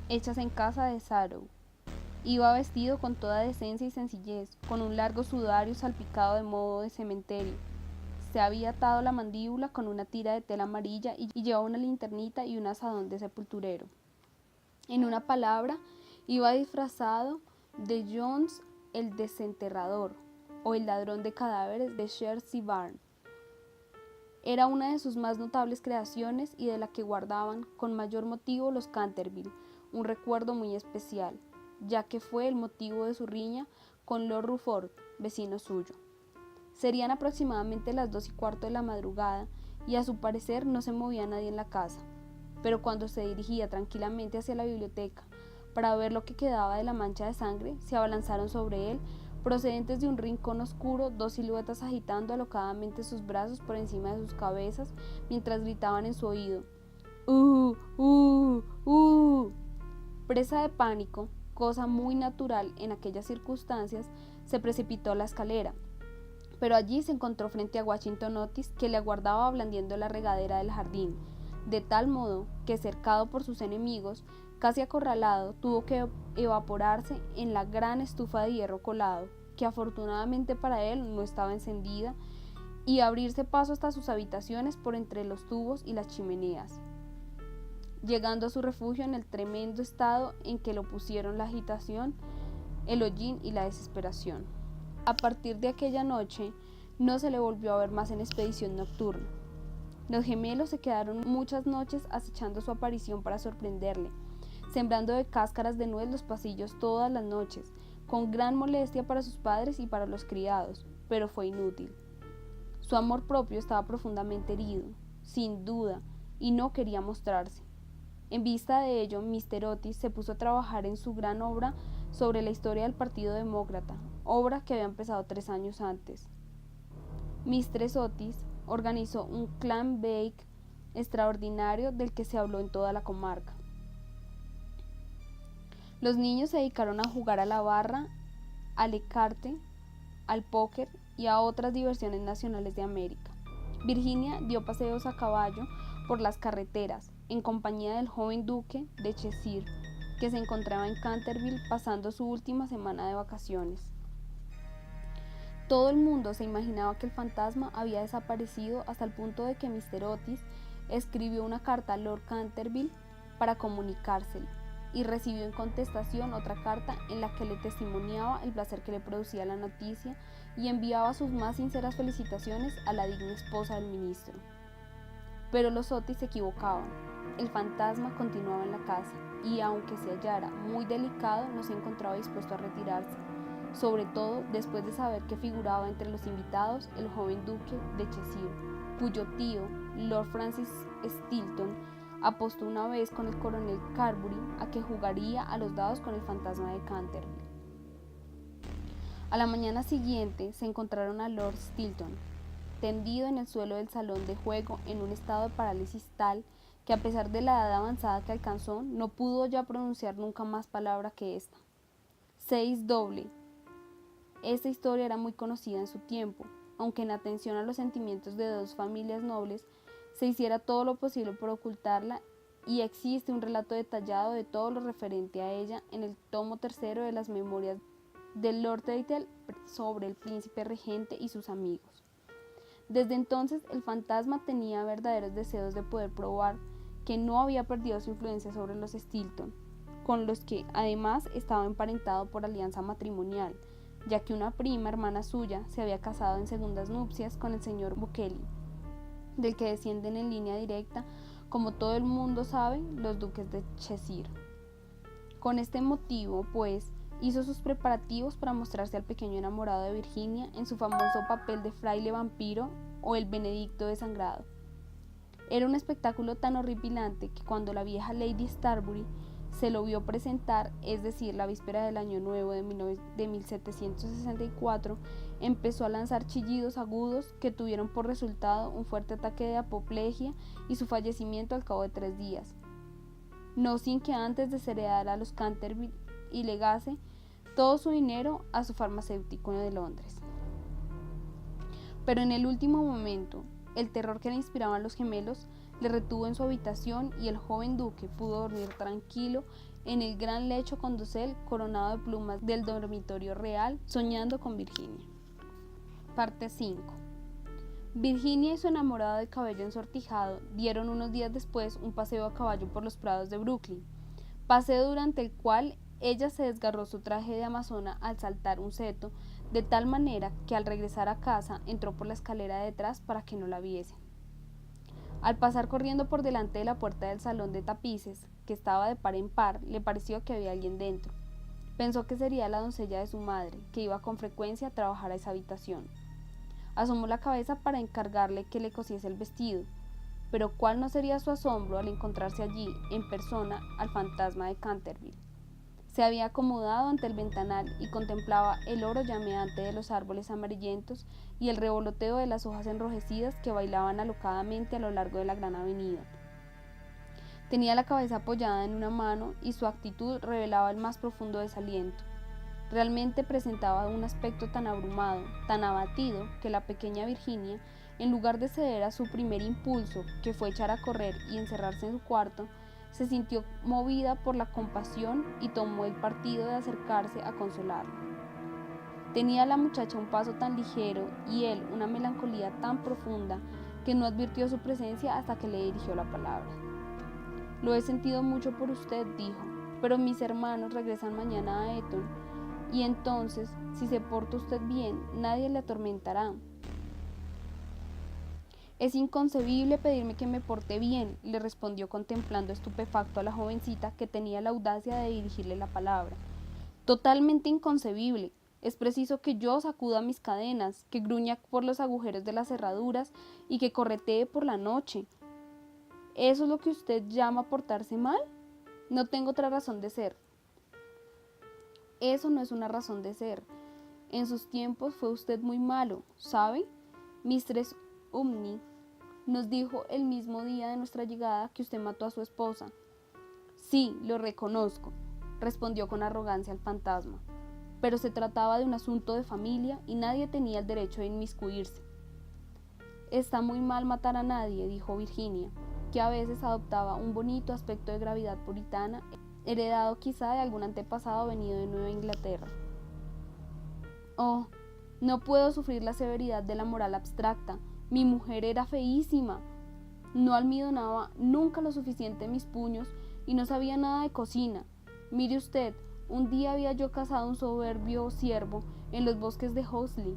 S1: hechas en casa de Sarrow. Iba vestido con toda decencia y sencillez, con un largo sudario salpicado de modo de cementerio. Se había atado la mandíbula con una tira de tela amarilla y llevaba una linternita y un azadón de sepulturero. En una palabra, iba disfrazado de Jones el desenterrador, o el ladrón de cadáveres de Chertsey Barn. Era una de sus más notables creaciones y de la que guardaban con mayor motivo los Canterville un recuerdo muy especial, ya que fue el motivo de su riña con Lord Rufford, vecino suyo. Serían aproximadamente las 2:15 de la madrugada y a su parecer no se movía nadie en la casa, pero cuando se dirigía tranquilamente hacia la biblioteca para ver lo que quedaba de la mancha de sangre, se abalanzaron sobre él, procedentes de un rincón oscuro, dos siluetas agitando alocadamente sus brazos por encima de sus cabezas mientras gritaban en su oído: Presa de pánico, cosa muy natural en aquellas circunstancias, se precipitó a la escalera, pero allí se encontró frente a Washington Otis, que le aguardaba blandiendo la regadera del jardín, de tal modo que, cercado por sus enemigos, casi acorralado, tuvo que evaporarse en la gran estufa de hierro colado, que afortunadamente para él no estaba encendida, y abrirse paso hasta sus habitaciones por entre los tubos y las chimeneas, llegando a su refugio en el tremendo estado en que lo pusieron la agitación, el hollín y la desesperación. A partir de aquella noche no se le volvió a ver más en expedición nocturna. Los gemelos se quedaron muchas noches acechando su aparición para sorprenderle, sembrando de cáscaras de nuez los pasillos todas las noches, con gran molestia para sus padres y para los criados, pero fue inútil. Su amor propio estaba profundamente herido, sin duda, y no quería mostrarse. En vista de ello, Mr. Otis se puso a trabajar en su gran obra sobre la historia del Partido Demócrata, obra que había empezado 3 años antes. Mistress Otis organizó un clam bake extraordinario del que se habló en toda la comarca. Los niños se dedicaron a jugar a la barra, al écarté, al póker y a otras diversiones nacionales de América. Virginia dio paseos a caballo por las carreteras, en compañía del joven duque de Cheshire, que se encontraba en Canterville pasando su última semana de vacaciones. Todo el mundo se imaginaba que el fantasma había desaparecido hasta el punto de que Mr. Otis escribió una carta a Lord Canterville para comunicárselo, y recibió en contestación otra carta en la que le testimoniaba el placer que le producía la noticia y enviaba sus más sinceras felicitaciones a la digna esposa del ministro. Pero los Otis se equivocaban. El fantasma continuaba en la casa y, aunque se hallara muy delicado, no se encontraba dispuesto a retirarse, sobre todo después de saber que figuraba entre los invitados el joven duque de Cheshire, cuyo tío, Lord Francis Stilton, apostó una vez con el coronel Carbury a que jugaría a los dados con el fantasma de Canterville. A la mañana siguiente se encontraron a Lord Stilton, tendido en el suelo del salón de juego en un estado de parálisis tal que, a pesar de la edad avanzada que alcanzó, no pudo ya pronunciar nunca más palabra que esta: 6 doble. Esta historia era muy conocida en su tiempo, aunque en atención a los sentimientos de dos familias nobles se hiciera todo lo posible por ocultarla, y existe un relato detallado de todo lo referente a ella en el tomo 3 de las memorias del Lord Deitel sobre el príncipe regente y sus amigos. Desde entonces el fantasma tenía verdaderos deseos de poder probar que no había perdido su influencia sobre los Stilton, con los que además estaba emparentado por alianza matrimonial, ya que una prima hermana suya se había casado en segundas nupcias con el señor Bulkeley, del que descienden en línea directa, como todo el mundo sabe, los duques de Cheshire. Con este motivo, pues, hizo sus preparativos para mostrarse al pequeño enamorado de Virginia en su famoso papel de fraile vampiro o el Benedicto desangrado. Era un espectáculo tan horripilante que cuando la vieja Lady Starbury se lo vio presentar, es decir, la víspera del Año Nuevo de 1764, empezó a lanzar chillidos agudos que tuvieron por resultado un fuerte ataque de apoplejía y su fallecimiento al cabo de 3 días. No sin que antes desheredara a los Canterville y legase todo su dinero a su farmacéutico de Londres. Pero en el último momento, el terror que le inspiraban los gemelos le retuvo en su habitación y el joven duque pudo dormir tranquilo en el gran lecho con dosel coronado de plumas del dormitorio real, soñando con Virginia. Parte 5. Virginia y su enamorado de cabello ensortijado dieron unos días después un paseo a caballo por los prados de Brooklyn, paseo durante el cual ella se desgarró su traje de amazona al saltar un seto, de tal manera que al regresar a casa entró por la escalera de detrás para que no la viese. Al pasar corriendo por delante de la puerta del salón de tapices, que estaba de par en par, le pareció que había alguien dentro. Pensó que sería la doncella de su madre, que iba con frecuencia a trabajar a esa habitación. Asomó la cabeza para encargarle que le cosiese el vestido, pero cuál no sería su asombro al encontrarse allí, en persona, al fantasma de Canterville. Se había acomodado ante el ventanal y contemplaba el oro llameante de los árboles amarillentos y el revoloteo de las hojas enrojecidas que bailaban alocadamente a lo largo de la gran avenida. Tenía la cabeza apoyada en una mano y su actitud revelaba el más profundo desaliento. Realmente presentaba un aspecto tan abrumado, tan abatido, que la pequeña Virginia, en lugar de ceder a su primer impulso, que fue echar a correr y encerrarse en su cuarto, se sintió movida por la compasión y tomó el partido de acercarse a consolarlo. Tenía la muchacha un paso tan ligero y él una melancolía tan profunda que no advirtió su presencia hasta que le dirigió la palabra. Lo he sentido mucho por usted, dijo, pero mis hermanos regresan mañana a Eton y entonces, si se porta usted bien, nadie le atormentará. Es inconcebible pedirme que me porte bien, le respondió contemplando estupefacto a la jovencita que tenía la audacia de dirigirle la palabra. Totalmente inconcebible. Es preciso que yo sacuda mis cadenas, que gruña por los agujeros de las cerraduras y que corretee por la noche. ¿Eso es lo que usted llama portarse mal? No tengo otra razón de ser. Eso no es una razón de ser. En sus tiempos fue usted muy malo, ¿sabe? Mistress Umney nos dijo el mismo día de nuestra llegada que usted mató a su esposa. Sí, lo reconozco, respondió con arrogancia el fantasma, pero se trataba de un asunto de familia y nadie tenía el derecho de inmiscuirse. Está muy mal matar a nadie, dijo Virginia, que a veces adoptaba un bonito aspecto de gravedad puritana, heredado quizá de algún antepasado venido de Nueva Inglaterra. Oh, no puedo sufrir la severidad de la moral abstracta. Mi mujer era feísima. No almidonaba nunca lo suficiente mis puños y no sabía nada de cocina. Mire usted, un día había yo cazado un soberbio ciervo en los bosques de Hoxley,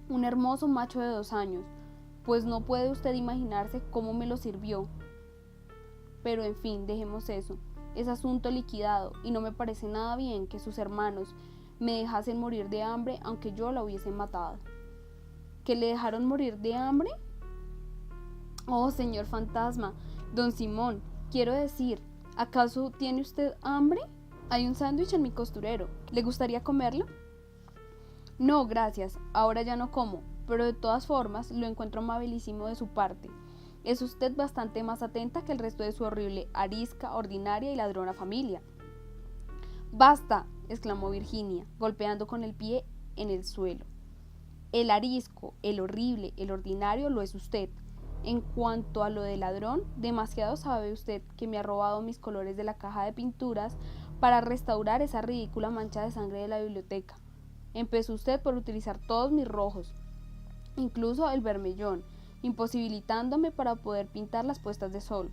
S1: un hermoso macho de 2 años, pues no puede usted imaginarse cómo me lo sirvió. Pero en fin, dejemos eso. Es asunto liquidado y no me parece nada bien que sus hermanos me dejasen morir de hambre aunque yo la hubiese matado. ¿Que le dejaron morir de hambre? Oh, señor fantasma, don Simón, quiero decir, ¿acaso tiene usted hambre? Hay un sándwich en mi costurero. ¿Le gustaría comerlo? No, gracias, ahora ya no como, pero de todas formas lo encuentro amabilísimo de su parte. Es usted bastante más atenta que el resto de su horrible, arisca, ordinaria y ladrona familia. ¡Basta!, exclamó Virginia, golpeando con el pie en el suelo. El arisco, el horrible, el ordinario lo es usted. En cuanto a lo de ladrón, demasiado sabe usted que me ha robado mis colores de la caja de pinturas para restaurar esa ridícula mancha de sangre de la biblioteca. Empezó usted por utilizar todos mis rojos, incluso el bermellón, imposibilitándome para poder pintar las puestas de sol.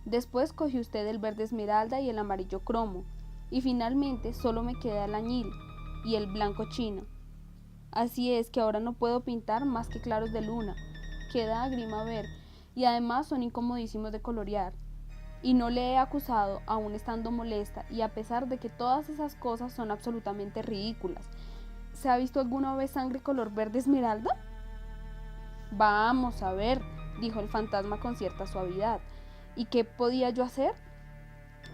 S1: Después cogió usted el verde esmeralda y el amarillo cromo, y finalmente solo me queda el añil y el blanco chino. Así es que ahora no puedo pintar más que claros de luna, que da grima ver, y además son incomodísimos de colorear. Y no le he acusado aún estando molesta, y a pesar de que todas esas cosas son absolutamente ridículas. ¿Se ha visto alguna vez sangre color verde esmeralda? Vamos a ver, dijo el fantasma con cierta suavidad. ¿Y qué podía yo hacer?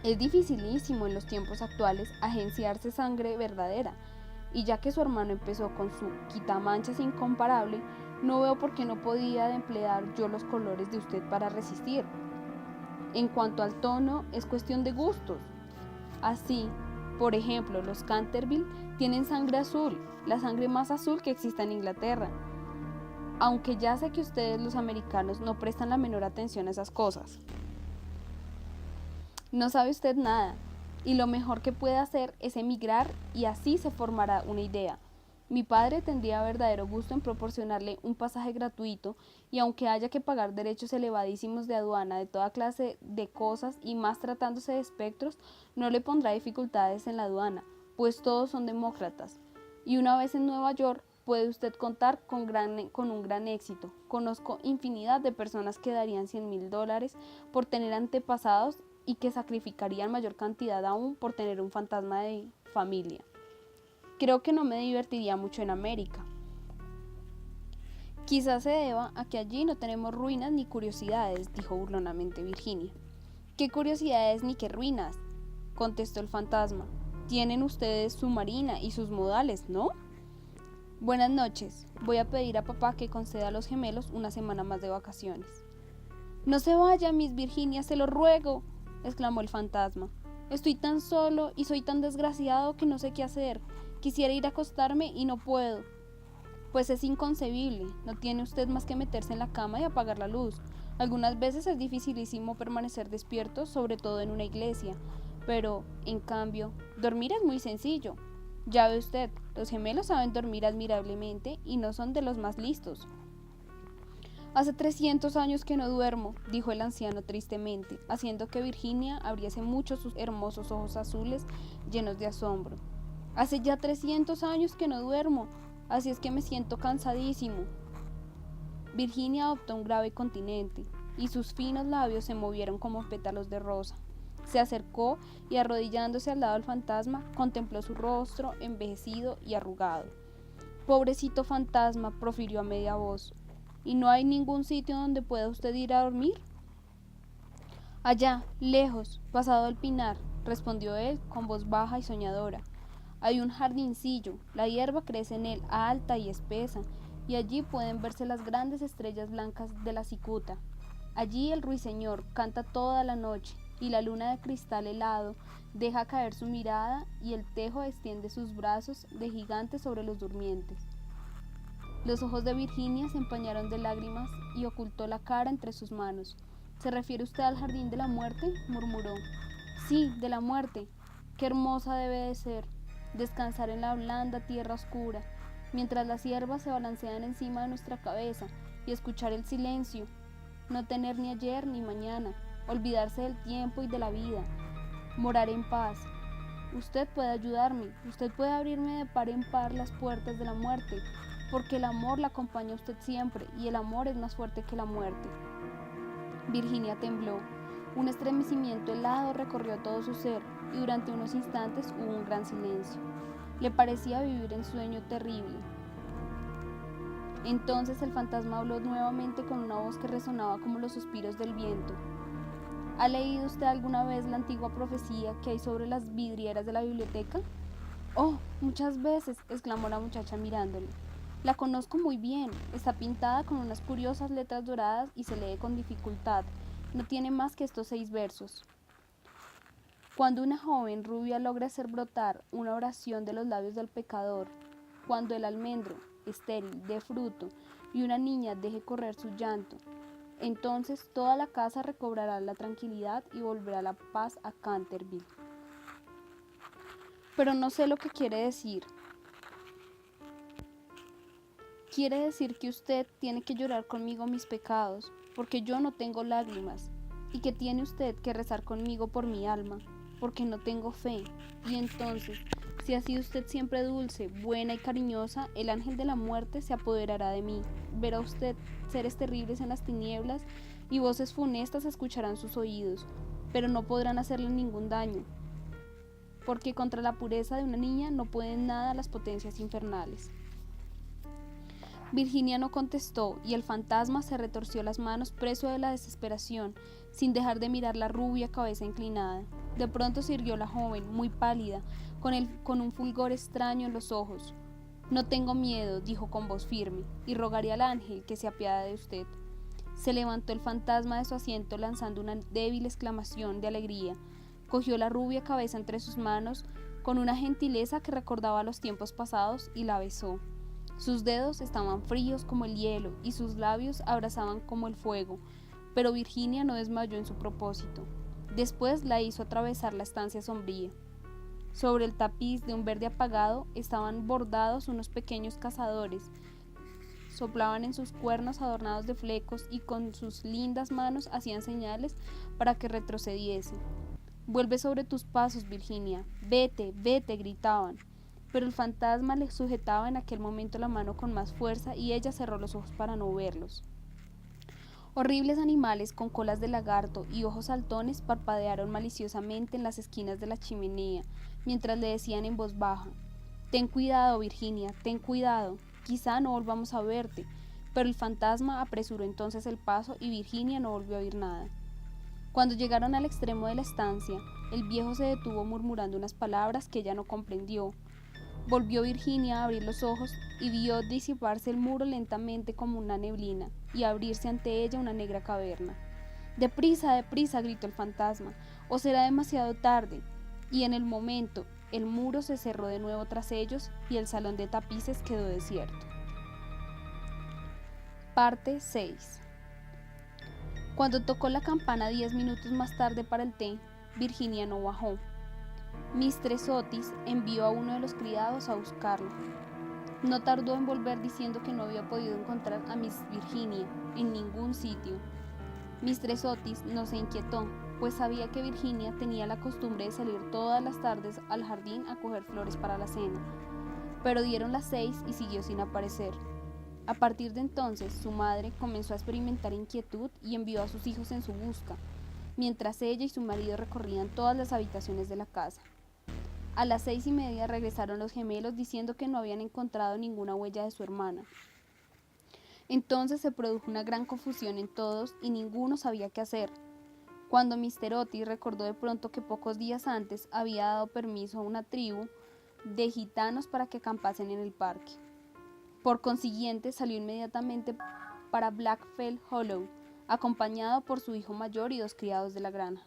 S1: Es dificilísimo en los tiempos actuales agenciarse sangre verdadera, y ya que su hermano empezó con su quitamanchas incomparable, no veo por qué no podía emplear yo los colores de usted para resistir. En cuanto al tono, es cuestión de gustos. Así, Por ejemplo, los Canterville tienen sangre azul, la sangre más azul que existe en Inglaterra. Aunque ya sé que ustedes los americanos no prestan la menor atención a esas cosas. No sabe usted nada, y lo mejor que puede hacer es emigrar y así se formará una idea. Mi padre tendría verdadero gusto en proporcionarle un pasaje gratuito y aunque haya que pagar derechos elevadísimos de aduana de toda clase de cosas y más tratándose de espectros, no le pondrá dificultades en la aduana, pues todos son demócratas. Y una vez en Nueva York puede usted contar con un gran éxito. Conozco infinidad de personas que darían $100,000 por tener antepasados y que sacrificarían mayor cantidad aún por tener un fantasma de familia. Creo que no me divertiría mucho en América. Quizás se deba a que allí no tenemos ruinas ni curiosidades, dijo burlonamente Virginia. ¿Qué curiosidades ni qué ruinas?, contestó el fantasma. Tienen ustedes su marina y sus modales, ¿no? Buenas noches. Voy a pedir a papá que conceda a los gemelos una semana más de vacaciones. No se vaya, Miss Virginia, se lo ruego, exclamó el fantasma. Estoy tan solo y soy tan desgraciado que no sé qué hacer. Quisiera ir a acostarme y no puedo. Pues es inconcebible, no tiene usted más que meterse en la cama y apagar la luz. Algunas veces es dificilísimo permanecer despierto, sobre todo en una iglesia, pero, en cambio, dormir es muy sencillo. Ya ve usted, los gemelos saben dormir admirablemente y no son de los más listos. Hace 300 años que no duermo, dijo el anciano tristemente, haciendo que Virginia abriese mucho sus hermosos ojos azules llenos de asombro. Hace ya 300 años que no duermo, así es que me siento cansadísimo. Virginia adoptó un grave continente, y sus finos labios se movieron como pétalos de rosa. Se acercó y arrodillándose al lado del fantasma, contempló su rostro envejecido y arrugado. Pobrecito fantasma, profirió a media voz, ¿y no hay ningún sitio donde pueda usted ir a dormir? Allá, lejos, pasado el pinar, respondió él con voz baja y soñadora. Hay un jardincillo, la hierba crece en él alta y espesa, y allí pueden verse las grandes estrellas blancas de la cicuta. Allí el ruiseñor canta toda la noche, y la luna de cristal helado deja caer su mirada y el tejo extiende sus brazos de gigante sobre los durmientes. Los ojos de Virginia se empañaron de lágrimas y ocultó la cara entre sus manos. ¿Se refiere usted al jardín de la muerte?, murmuró. Sí, de la muerte. Qué hermosa debe de ser. Descansar en la blanda tierra oscura, mientras las hierbas se balancean encima de nuestra cabeza, y escuchar el silencio, no tener ni ayer ni mañana, olvidarse del tiempo y de la vida, morar en paz. Usted puede ayudarme, usted puede abrirme de par en par las puertas de la muerte, porque el amor la acompaña a usted siempre, y el amor es más fuerte que la muerte. Virginia tembló. Un estremecimiento helado recorrió todo su ser, y durante unos instantes hubo un gran silencio. Le parecía vivir en sueño terrible. Entonces el fantasma habló nuevamente con una voz que resonaba como los suspiros del viento. ¿Ha leído usted alguna vez la antigua profecía que hay sobre las vidrieras de la biblioteca? Oh, muchas veces, exclamó la muchacha mirándole. La conozco muy bien, está pintada con unas curiosas letras doradas y se lee con dificultad. No tiene más que estos 6 versos. Cuando una joven rubia logra hacer brotar una oración de los labios del pecador, cuando el almendro, estéril, dé fruto y una niña deje correr su llanto, entonces toda la casa recobrará la tranquilidad y volverá la paz a Canterville. Pero no sé lo que quiere decir. Quiere decir que usted tiene que llorar conmigo mis pecados, porque yo no tengo lágrimas, y que tiene usted que rezar conmigo por mi alma, porque no tengo fe, y entonces, si ha sido usted siempre dulce, buena y cariñosa, el ángel de la muerte se apoderará de mí. Verá usted seres terribles en las tinieblas, y voces funestas escucharán sus oídos, pero no podrán hacerle ningún daño, porque contra la pureza de una niña no pueden nada las potencias infernales. Virginia no contestó, y el fantasma se retorció las manos preso de la desesperación, sin dejar de mirar la rubia cabeza inclinada. De pronto se irguió la joven, muy pálida, con un fulgor extraño en los ojos. No tengo miedo, dijo con voz firme, y rogaré al ángel que se apiade de usted. Se levantó el fantasma de su asiento lanzando una débil exclamación de alegría. Cogió la rubia cabeza entre sus manos con una gentileza que recordaba los tiempos pasados, y la besó. Sus dedos estaban fríos como el hielo y sus labios abrasaban como el fuego, pero Virginia no desmayó en su propósito. Después la hizo atravesar la estancia sombría. Sobre el tapiz de un verde apagado estaban bordados unos pequeños cazadores. Soplaban en sus cuernos adornados de flecos y con sus lindas manos hacían señales para que retrocediese. «Vuelve sobre tus pasos, Virginia. Vete, vete», gritaban. Pero el fantasma le sujetaba en aquel momento la mano con más fuerza y ella cerró los ojos para no verlos. Horribles animales con colas de lagarto y ojos saltones parpadearon maliciosamente en las esquinas de la chimenea, mientras le decían en voz baja: «Ten cuidado, Virginia, ten cuidado, quizá no volvamos a verte». Pero el fantasma apresuró entonces el paso y Virginia no volvió a oír nada. Cuando llegaron al extremo de la estancia, el viejo se detuvo murmurando unas palabras que ella no comprendió. Volvió Virginia a abrir los ojos y vio disiparse el muro lentamente como una neblina y abrirse ante ella una negra caverna. «¡Deprisa, deprisa!», gritó el fantasma, «o será demasiado tarde». Y en el momento, el muro se cerró de nuevo tras ellos y el salón de tapices quedó desierto. Parte 6. Cuando tocó la campana 10 minutos más tarde para el té, Virginia no bajó. Mistress Otis envió a uno de los criados a buscarla. No tardó en volver diciendo que no había podido encontrar a Miss Virginia en ningún sitio. Mistress Otis no se inquietó, pues sabía que Virginia tenía la costumbre de salir todas las tardes al jardín a coger flores para la cena. Pero dieron las 6 y siguió sin aparecer. A partir de entonces, su madre comenzó a experimentar inquietud y envió a sus hijos en su busca, mientras ella y su marido recorrían todas las habitaciones de la casa. A las 6:30 regresaron los gemelos diciendo que no habían encontrado ninguna huella de su hermana. Entonces se produjo una gran confusión en todos y ninguno sabía qué hacer. Cuando Mr. Otis recordó de pronto que pocos días antes había dado permiso a una tribu de gitanos para que acampasen en el parque. Por consiguiente, salió inmediatamente para Blackfell Hollow, acompañado por su hijo mayor y 2 criados de la granja.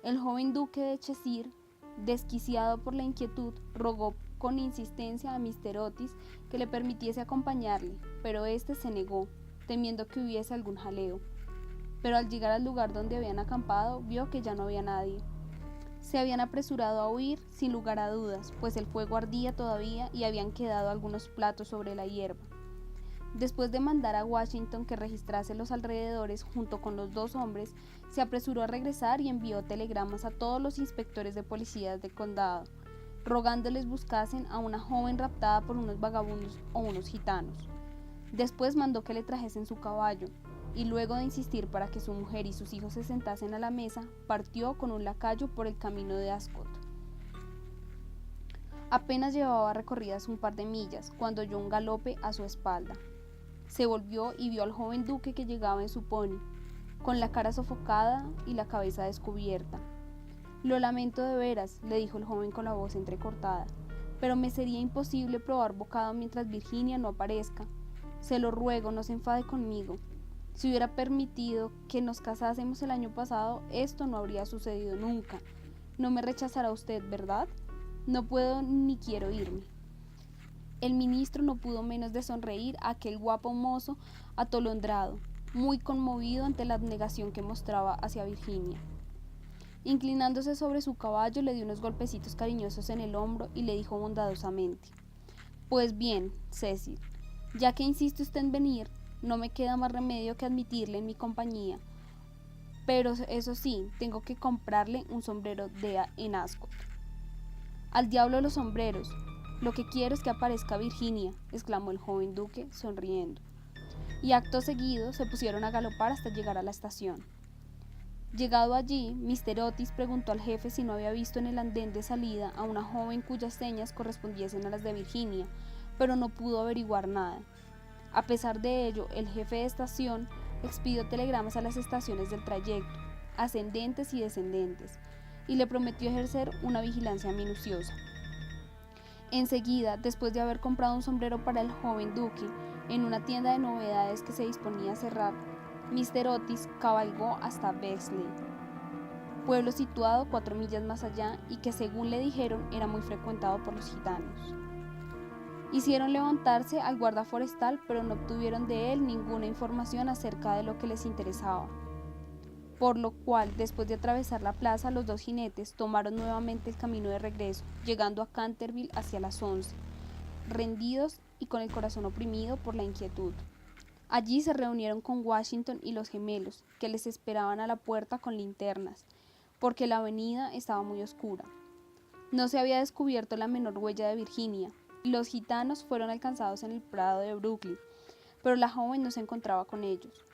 S1: El joven duque de Cheshire, desquiciado por la inquietud, rogó con insistencia a Mr. Otis que le permitiese acompañarle, pero éste se negó, temiendo que hubiese algún jaleo. Pero al llegar al lugar donde habían acampado, vio que ya no había nadie. Se habían apresurado a huir sin lugar a dudas, pues el fuego ardía todavía y habían quedado algunos platos sobre la hierba. Después de mandar a Washington que registrase los alrededores junto con los 2 hombres, se apresuró a regresar y envió telegramas a todos los inspectores de policía del condado, rogándoles buscasen a una joven raptada por unos vagabundos o unos gitanos. Después mandó que le trajesen su caballo, y luego de insistir para que su mujer y sus hijos se sentasen a la mesa, partió con un lacayo por el camino de Ascot. Apenas llevaba recorridas un par de millas, cuando oyó un galope a su espalda. Se volvió y vio al joven duque que llegaba en su pony, con la cara sofocada y la cabeza descubierta. «Lo lamento de veras», le dijo el joven con la voz entrecortada, «pero me sería imposible probar bocado mientras Virginia no aparezca. Se lo ruego, no se enfade conmigo. Si hubiera permitido que nos casásemos el año pasado, esto no habría sucedido nunca. No me rechazará usted, ¿verdad? No puedo ni quiero irme». El ministro no pudo menos de sonreír a aquel guapo mozo atolondrado, muy conmovido ante la abnegación que mostraba hacia Virginia. Inclinándose sobre su caballo, le dio unos golpecitos cariñosos en el hombro y le dijo bondadosamente: «Pues bien, Cecil, ya que insiste usted en venir, no me queda más remedio que admitirle en mi compañía, pero eso sí, tengo que comprarle un sombrero en Ascot». «Al diablo los sombreros, lo que quiero es que aparezca Virginia», exclamó el joven duque, sonriendo. Y acto seguido se pusieron a galopar hasta llegar a la estación. Llegado allí, Mr. Otis preguntó al jefe si no había visto en el andén de salida a una joven cuyas señas correspondiesen a las de Virginia, pero no pudo averiguar nada. A pesar de ello, el jefe de estación expidió telegramas a las estaciones del trayecto, ascendentes y descendentes, y le prometió ejercer una vigilancia minuciosa. Enseguida, después de haber comprado un sombrero para el joven duque en una tienda de novedades que se disponía a cerrar, Mr. Otis cabalgó hasta Bexley. pueblo situado 4 millas más allá y que, según le dijeron, era muy frecuentado por los gitanos. Hicieron levantarse al guarda forestal, pero no obtuvieron de él ninguna información acerca de lo que les interesaba. Por lo cual, después de atravesar la plaza, los dos jinetes tomaron nuevamente el camino de regreso, llegando a Canterville hacia las 11, rendidos y con el corazón oprimido por la inquietud. Allí se reunieron con Washington y los gemelos, que les esperaban a la puerta con linternas, porque la avenida estaba muy oscura. No se había descubierto la menor huella de Virginia. Los gitanos fueron alcanzados en el prado de Brooklyn, pero la joven no se encontraba con ellos.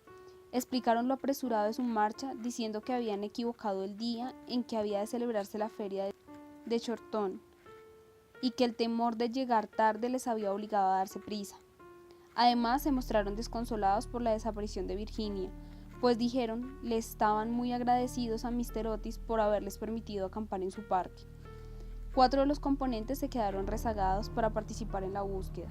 S1: Explicaron lo apresurado de su marcha, diciendo que habían equivocado el día en que había de celebrarse la feria de Chorlton, y que el temor de llegar tarde les había obligado a darse prisa. Además, se mostraron desconsolados por la desaparición de Virginia, pues dijeron le estaban muy agradecidos a Mr. Otis por haberles permitido acampar en su parque. 4 de los componentes se quedaron rezagados para participar en la búsqueda.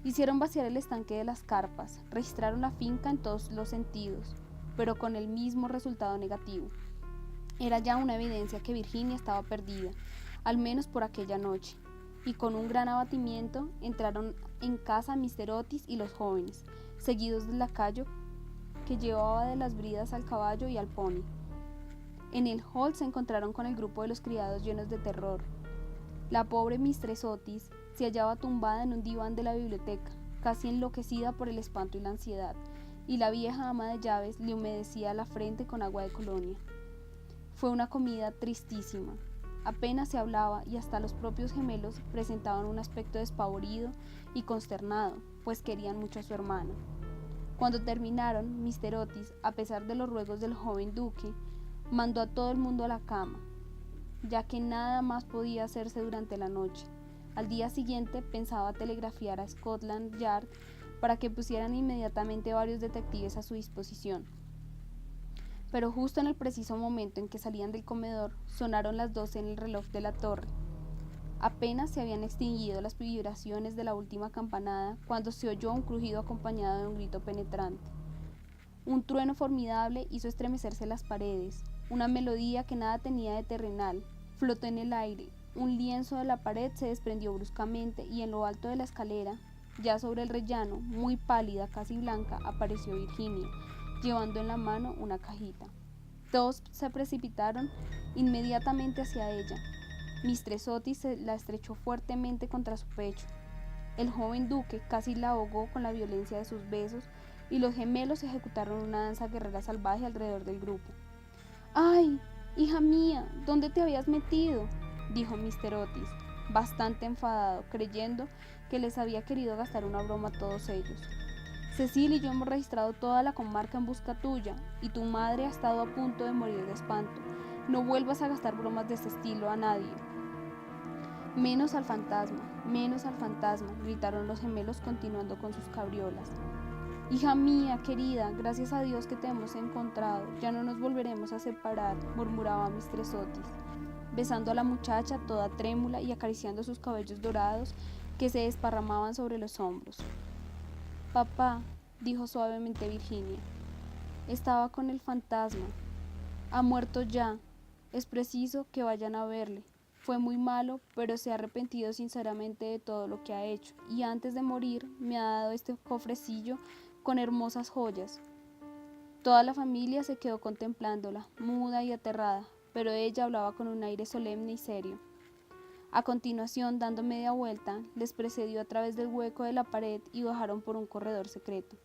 S1: Hicieron vaciar el estanque de las carpas, registraron la finca en todos los sentidos, pero con el mismo resultado negativo. Era ya una evidencia que Virginia estaba perdida, al menos por aquella noche, y con un gran abatimiento entraron en casa Mr. Otis y los jóvenes, seguidos del lacayo que llevaba de las bridas al caballo y al pony. En el hall se encontraron con el grupo de los criados llenos de terror. La pobre Mistress Otis se hallaba tumbada en un diván de la biblioteca, casi enloquecida por el espanto y la ansiedad, y la vieja ama de llaves le humedecía la frente con agua de colonia. Fue una comida tristísima. Apenas se hablaba y hasta los propios gemelos presentaban un aspecto despavorido y consternado, pues querían mucho a su hermano. Cuando terminaron, Mr. Otis, a pesar de los ruegos del joven duque, mandó a todo el mundo a la cama, ya que nada más podía hacerse durante la noche. Al día siguiente pensaba telegrafiar a Scotland Yard para que pusieran inmediatamente varios detectives a su disposición. Pero justo en el preciso momento en que salían del comedor, sonaron las 12 en el reloj de la torre. Apenas se habían extinguido las vibraciones de la última campanada cuando se oyó un crujido acompañado de un grito penetrante. Un trueno formidable hizo estremecerse las paredes. Una melodía que nada tenía de terrenal flotó en el aire. Un lienzo de la pared se desprendió bruscamente y en lo alto de la escalera, ya sobre el rellano, muy pálida, casi blanca, apareció Virginia, llevando en la mano una cajita. Todos se precipitaron inmediatamente hacia ella. Mistress Otis la estrechó fuertemente contra su pecho. El joven duque casi la ahogó con la violencia de sus besos y los gemelos ejecutaron una danza guerrera salvaje alrededor del grupo. ¡Ay, hija mía! ¿Dónde te habías metido?, dijo Mr. Otis, bastante enfadado, creyendo que les había querido gastar una broma a todos ellos. Cecil y yo hemos registrado toda la comarca en busca tuya, y tu madre ha estado a punto de morir de espanto. No vuelvas a gastar bromas de ese estilo a nadie. Menos al fantasma, gritaron los gemelos continuando con sus cabriolas. Hija mía, querida, gracias a Dios que te hemos encontrado, ya no nos volveremos a separar, murmuraba Mistress Otis, besando a la muchacha toda trémula y acariciando sus cabellos dorados que se desparramaban sobre los hombros. Papá, dijo suavemente Virginia, estaba con el fantasma. Ha muerto ya. Es preciso que vayan a verle. Fue muy malo, pero se ha arrepentido sinceramente de todo lo que ha hecho, y antes de morir me ha dado este cofrecillo con hermosas joyas. Toda la familia se quedó contemplándola, muda y aterrada, pero ella hablaba con un aire solemne y serio. A continuación, dando media vuelta, les precedió a través del hueco de la pared y bajaron por un corredor secreto.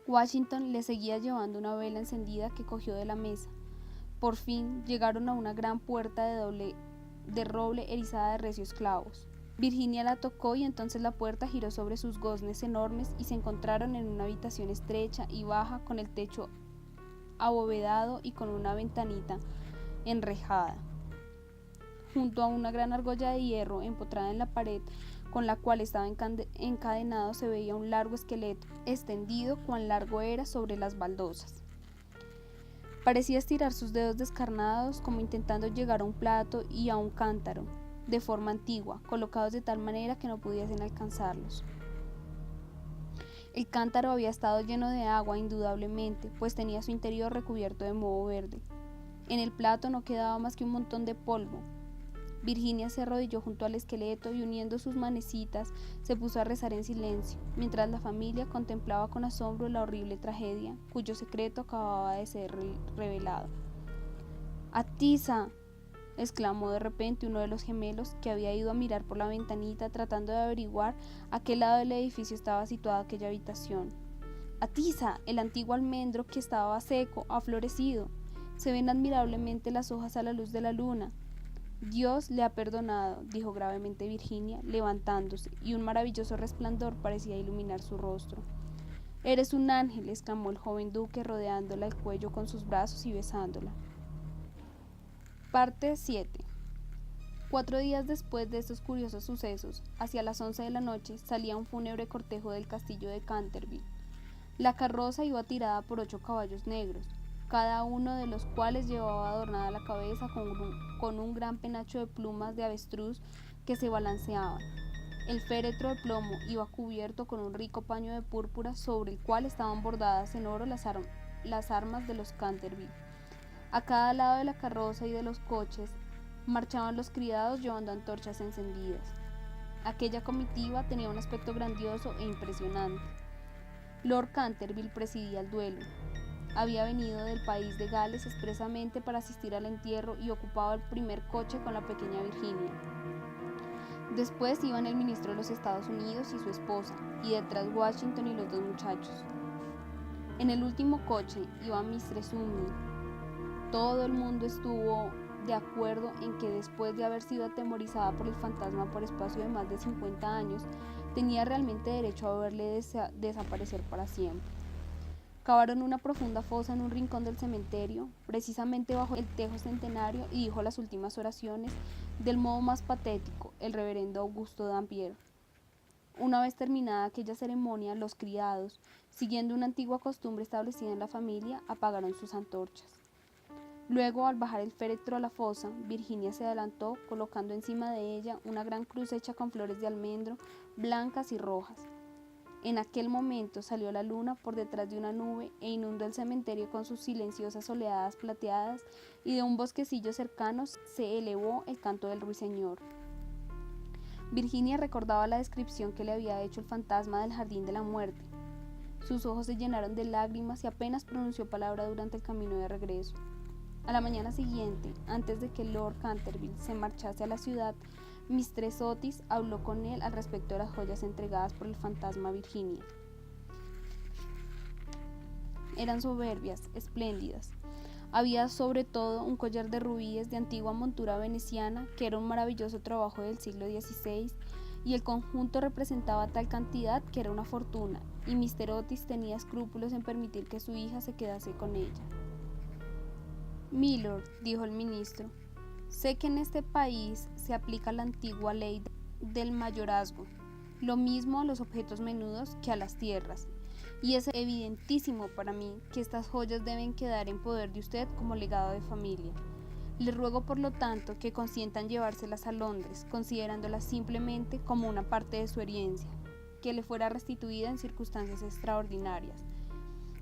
S1: Washington le seguía llevando una vela encendida que cogió de la mesa. Por fin llegaron a una gran puerta de roble erizada de recios clavos. Virginia la tocó y entonces la puerta giró sobre sus goznes enormes y se encontraron en una habitación estrecha y baja con el techo abovedado y con una ventanita enrejada, junto a una gran argolla de hierro empotrada en la pared con la cual estaba encadenado. Se veía un largo esqueleto, extendido cuán largo era sobre las baldosas. Parecía estirar sus dedos descarnados como intentando llegar a un plato y a un cántaro, de forma antigua, colocados de tal manera que no pudiesen alcanzarlos. El cántaro había estado lleno de agua indudablemente, pues tenía su interior recubierto de moho verde. En el plato no quedaba más que un montón de polvo. Virginia se arrodilló junto al esqueleto y uniendo sus manecitas se puso a rezar en silencio, mientras la familia contemplaba con asombro la horrible tragedia, cuyo secreto acababa de ser revelado. ¡Atisa!, exclamó de repente uno de los gemelos, que había ido a mirar por la ventanita tratando de averiguar a qué lado del edificio estaba situada aquella habitación. ¡Atisa! El antiguo almendro, que estaba seco, ha florecido. Se ven admirablemente las hojas a la luz de la luna. Dios le ha perdonado, dijo gravemente Virginia, levantándose, y un maravilloso resplandor parecía iluminar su rostro. Eres un ángel, exclamó el joven duque, rodeándola el cuello con sus brazos y besándola. Parte 7. 4 días después de estos curiosos sucesos, hacia las 11 de la noche, salía un fúnebre cortejo del castillo de Canterville. La carroza iba tirada por 8 caballos negros, cada uno de los cuales llevaba adornada la cabeza con un gran penacho de plumas de avestruz que se balanceaban. El féretro de plomo iba cubierto con un rico paño de púrpura sobre el cual estaban bordadas en oro las armas de los Canterville. A cada lado de la carroza y de los coches marchaban los criados llevando antorchas encendidas. Aquella comitiva tenía un aspecto grandioso e impresionante. Lord Canterville presidía el duelo. Había venido del país de Gales expresamente para asistir al entierro y ocupaba el primer coche con la pequeña Virginia. Después iban el ministro de los Estados Unidos y su esposa, y detrás Washington y los 2 muchachos. En el último coche iba Mistress Umney. Todo el mundo estuvo de acuerdo en que después de haber sido atemorizada por el fantasma por espacio de más de 50 años, tenía realmente derecho a verle desaparecer para siempre. Cavaron una profunda fosa en un rincón del cementerio, precisamente bajo el tejo centenario, y dijo las últimas oraciones del modo más patético el reverendo Augusto Dampier. Una vez terminada aquella ceremonia, los criados, siguiendo una antigua costumbre establecida en la familia, apagaron sus antorchas. Luego, al bajar el féretro a la fosa, Virginia se adelantó, colocando encima de ella una gran cruz hecha con flores de almendro, blancas y rojas. En aquel momento salió la luna por detrás de una nube e inundó el cementerio con sus silenciosas oleadas plateadas, y de un bosquecillo cercano se elevó el canto del ruiseñor. Virginia recordaba la descripción que le había hecho el fantasma del jardín de la muerte. Sus ojos se llenaron de lágrimas y apenas pronunció palabra durante el camino de regreso. A la mañana siguiente, antes de que Lord Canterville se marchase a la ciudad, Mistress Otis habló con él al respecto de las joyas entregadas por el fantasma a Virginia. Eran soberbias, espléndidas. Había sobre todo un collar de rubíes de antigua montura veneciana, que era un maravilloso trabajo del siglo XVI, y el conjunto representaba tal cantidad que era una fortuna, y Mr. Otis tenía escrúpulos en permitir que su hija se quedase con ella. «Milord», dijo el ministro, «sé que en este país se aplica la antigua ley del mayorazgo, lo mismo a los objetos menudos que a las tierras, y es evidentísimo para mí que estas joyas deben quedar en poder de usted como legado de familia. Le ruego por lo tanto que consientan llevárselas a Londres, considerándolas simplemente como una parte de su herencia, que le fuera restituida en circunstancias extraordinarias.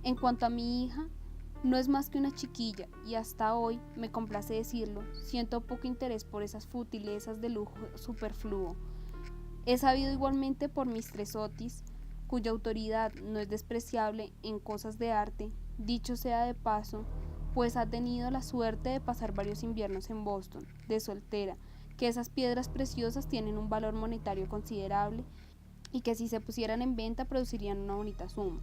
S1: En cuanto a mi hija, no es más que una chiquilla, y hasta hoy, me complace decirlo, siento poco interés por esas futilezas de lujo superfluo. He sabido igualmente por Mistress Otis, cuya autoridad no es despreciable en cosas de arte, dicho sea de paso, pues ha tenido la suerte de pasar varios inviernos en Boston, de soltera, que esas piedras preciosas tienen un valor monetario considerable y que si se pusieran en venta producirían una bonita suma.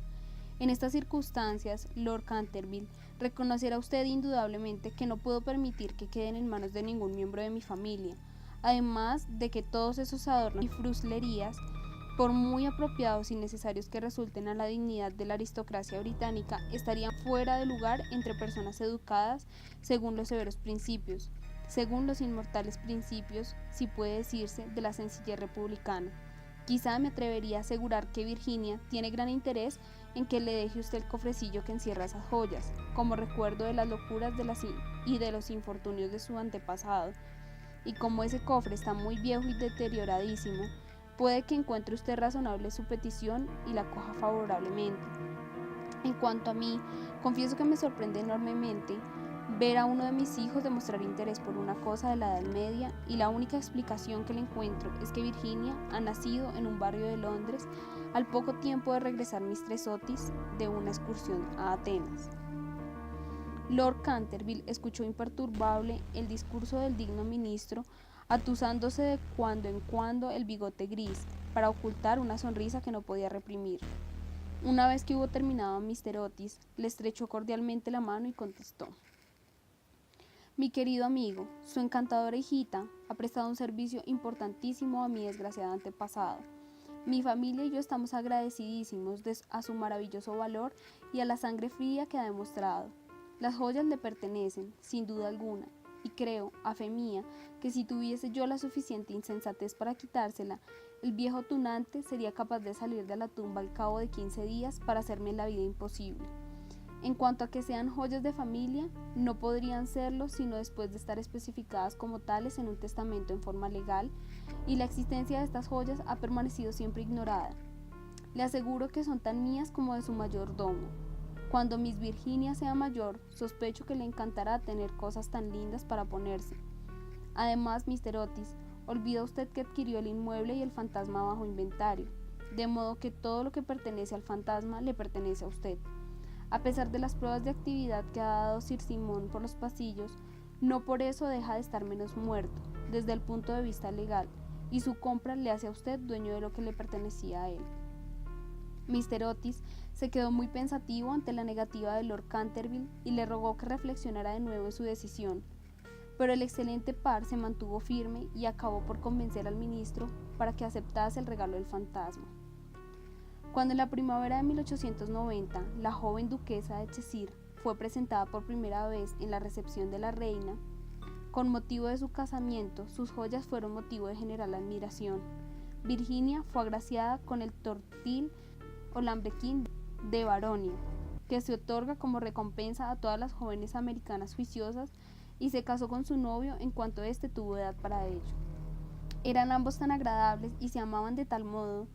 S1: En estas circunstancias, Lord Canterville, reconocerá usted indudablemente que no puedo permitir que queden en manos de ningún miembro de mi familia, además de que todos esos adornos y fruslerías, por muy apropiados y necesarios que resulten a la dignidad de la aristocracia británica, estarían fuera de lugar entre personas educadas según los severos principios, según los inmortales principios, si puede decirse, de la sencillez republicana. Quizá me atrevería a asegurar que Virginia tiene gran interés en que le deje usted el cofrecillo que encierra esas joyas, como recuerdo de las locuras y de los infortunios de su antepasado. Y como ese cofre está muy viejo y deterioradísimo, puede que encuentre usted razonable su petición y la acoja favorablemente. En cuanto a mí, confieso que me sorprende enormemente ver a uno de mis hijos demostrar interés por una cosa de la Edad Media, y la única explicación que le encuentro es que Virginia ha nacido en un barrio de Londres al poco tiempo de regresar Mistress Otis de una excursión a Atenas. Lord Canterville escuchó imperturbable el discurso del digno ministro, atusándose de cuando en cuando el bigote gris, para ocultar una sonrisa que no podía reprimir. Una vez que hubo terminado Mr. Otis, le estrechó cordialmente la mano y contestó: Mi querido amigo, su encantadora hijita ha prestado un servicio importantísimo a mi desgraciado antepasado. Mi familia y yo estamos agradecidísimos a su maravilloso valor y a la sangre fría que ha demostrado. Las joyas le pertenecen, sin duda alguna, y creo, a fe mía, que si tuviese yo la suficiente insensatez para quitársela, el viejo tunante sería capaz de salir de la tumba al cabo de 15 días para hacerme la vida imposible. En cuanto a que sean joyas de familia, no podrían serlo sino después de estar especificadas como tales en un testamento en forma legal, y la existencia de estas joyas ha permanecido siempre ignorada. Le aseguro que son tan mías como de su mayordomo. Cuando Miss Virginia sea mayor, sospecho que le encantará tener cosas tan lindas para ponerse. Además, Mr. Otis, olvida usted que adquirió el inmueble y el fantasma bajo inventario, de modo que todo lo que pertenece al fantasma le pertenece a usted. A pesar de las pruebas de actividad que ha dado Sir Simon por los pasillos, no por eso deja de estar menos muerto, desde el punto de vista legal, y su compra le hace a usted dueño de lo que le pertenecía a él. Mr. Otis se quedó muy pensativo ante la negativa de Lord Canterville y le rogó que reflexionara de nuevo en su decisión, pero el excelente par se mantuvo firme y acabó por convencer al ministro para que aceptase el regalo del fantasma. Cuando en la primavera de 1890 la joven duquesa de Cheshire fue presentada por primera vez en la recepción de la reina, con motivo de su casamiento, sus joyas fueron motivo de general admiración. Virginia fue agraciada con el tortil o lambrequín de Baronia, que se otorga como recompensa a todas las jóvenes americanas juiciosas, y se casó con su novio en cuanto éste tuvo edad para ello. Eran ambos tan agradables y se amaban de tal modo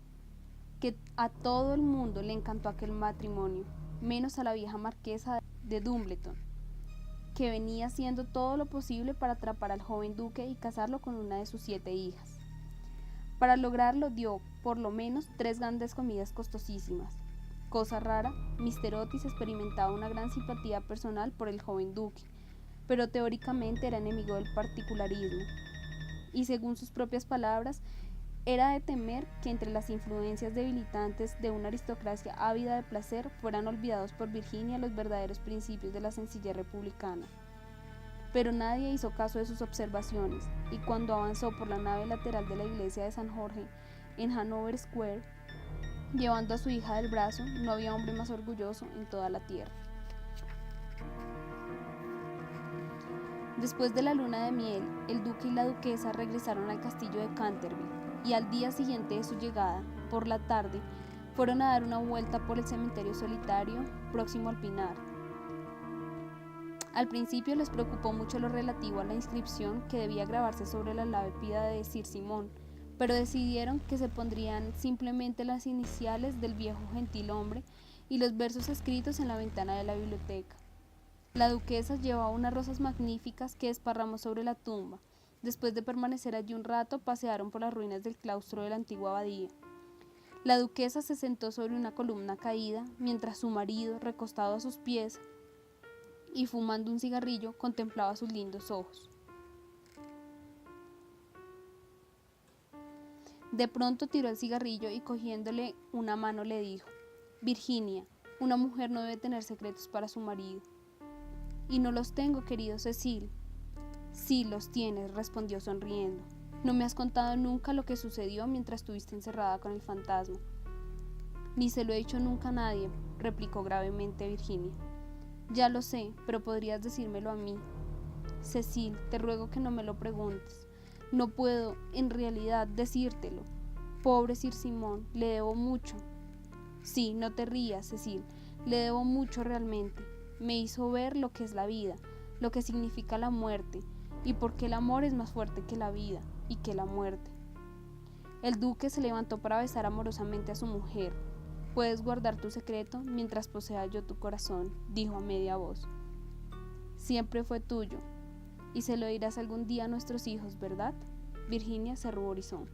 S1: que a todo el mundo le encantó aquel matrimonio, menos a la vieja marquesa de Dumbleton, que venía haciendo todo lo posible para atrapar al joven duque y casarlo con una de sus 7 hijas. Para lograrlo dio, por lo menos, 3 grandes comidas costosísimas. Cosa rara, Mr. Otis experimentaba una gran simpatía personal por el joven duque, pero teóricamente era enemigo del particularismo, y según sus propias palabras, era de temer que entre las influencias debilitantes de una aristocracia ávida de placer fueran olvidados por Virginia los verdaderos principios de la sencillez republicana. Pero nadie hizo caso de sus observaciones, y cuando avanzó por la nave lateral de la iglesia de San Jorge en Hanover Square, llevando a su hija del brazo, no había hombre más orgulloso en toda la tierra. Después de la luna de miel, el duque y la duquesa regresaron al castillo de Canterville, y al día siguiente de su llegada, por la tarde, fueron a dar una vuelta por el cementerio solitario próximo al Pinar. Al principio les preocupó mucho lo relativo a la inscripción que debía grabarse sobre la lápida de Sir Simon, pero decidieron que se pondrían simplemente las iniciales del viejo gentilhombre y los versos escritos en la ventana de la biblioteca. La duquesa llevaba unas rosas magníficas que desparramó sobre la tumba. Después de permanecer allí un rato, pasearon por las ruinas del claustro de la antigua abadía. La duquesa se sentó sobre una columna caída, mientras su marido, recostado a sus pies y fumando un cigarrillo, contemplaba sus lindos ojos. De pronto tiró el cigarrillo y cogiéndole una mano le dijo: Virginia, una mujer no debe tener secretos para su marido. Y no los tengo, querido Cecil. Sí los tienes, respondió sonriendo. No me has contado nunca lo que sucedió mientras estuviste encerrada con el fantasma. Ni se lo he dicho nunca a nadie, replicó gravemente Virginia. Ya lo sé, pero podrías decírmelo a mí. Cecil, te ruego que no me lo preguntes. No puedo, en realidad, decírtelo. Pobre Sir Simon, le debo mucho. Sí, no te rías, Cecil, le debo mucho realmente. Me hizo ver lo que es la vida, lo que significa la muerte, y por qué el amor es más fuerte que la vida y que la muerte. El duque se levantó para besar amorosamente a su mujer. Puedes guardar tu secreto mientras posea yo tu corazón, dijo a media voz. Siempre fue tuyo. Y se lo dirás algún día a nuestros hijos, ¿verdad? Virginia se ruborizó.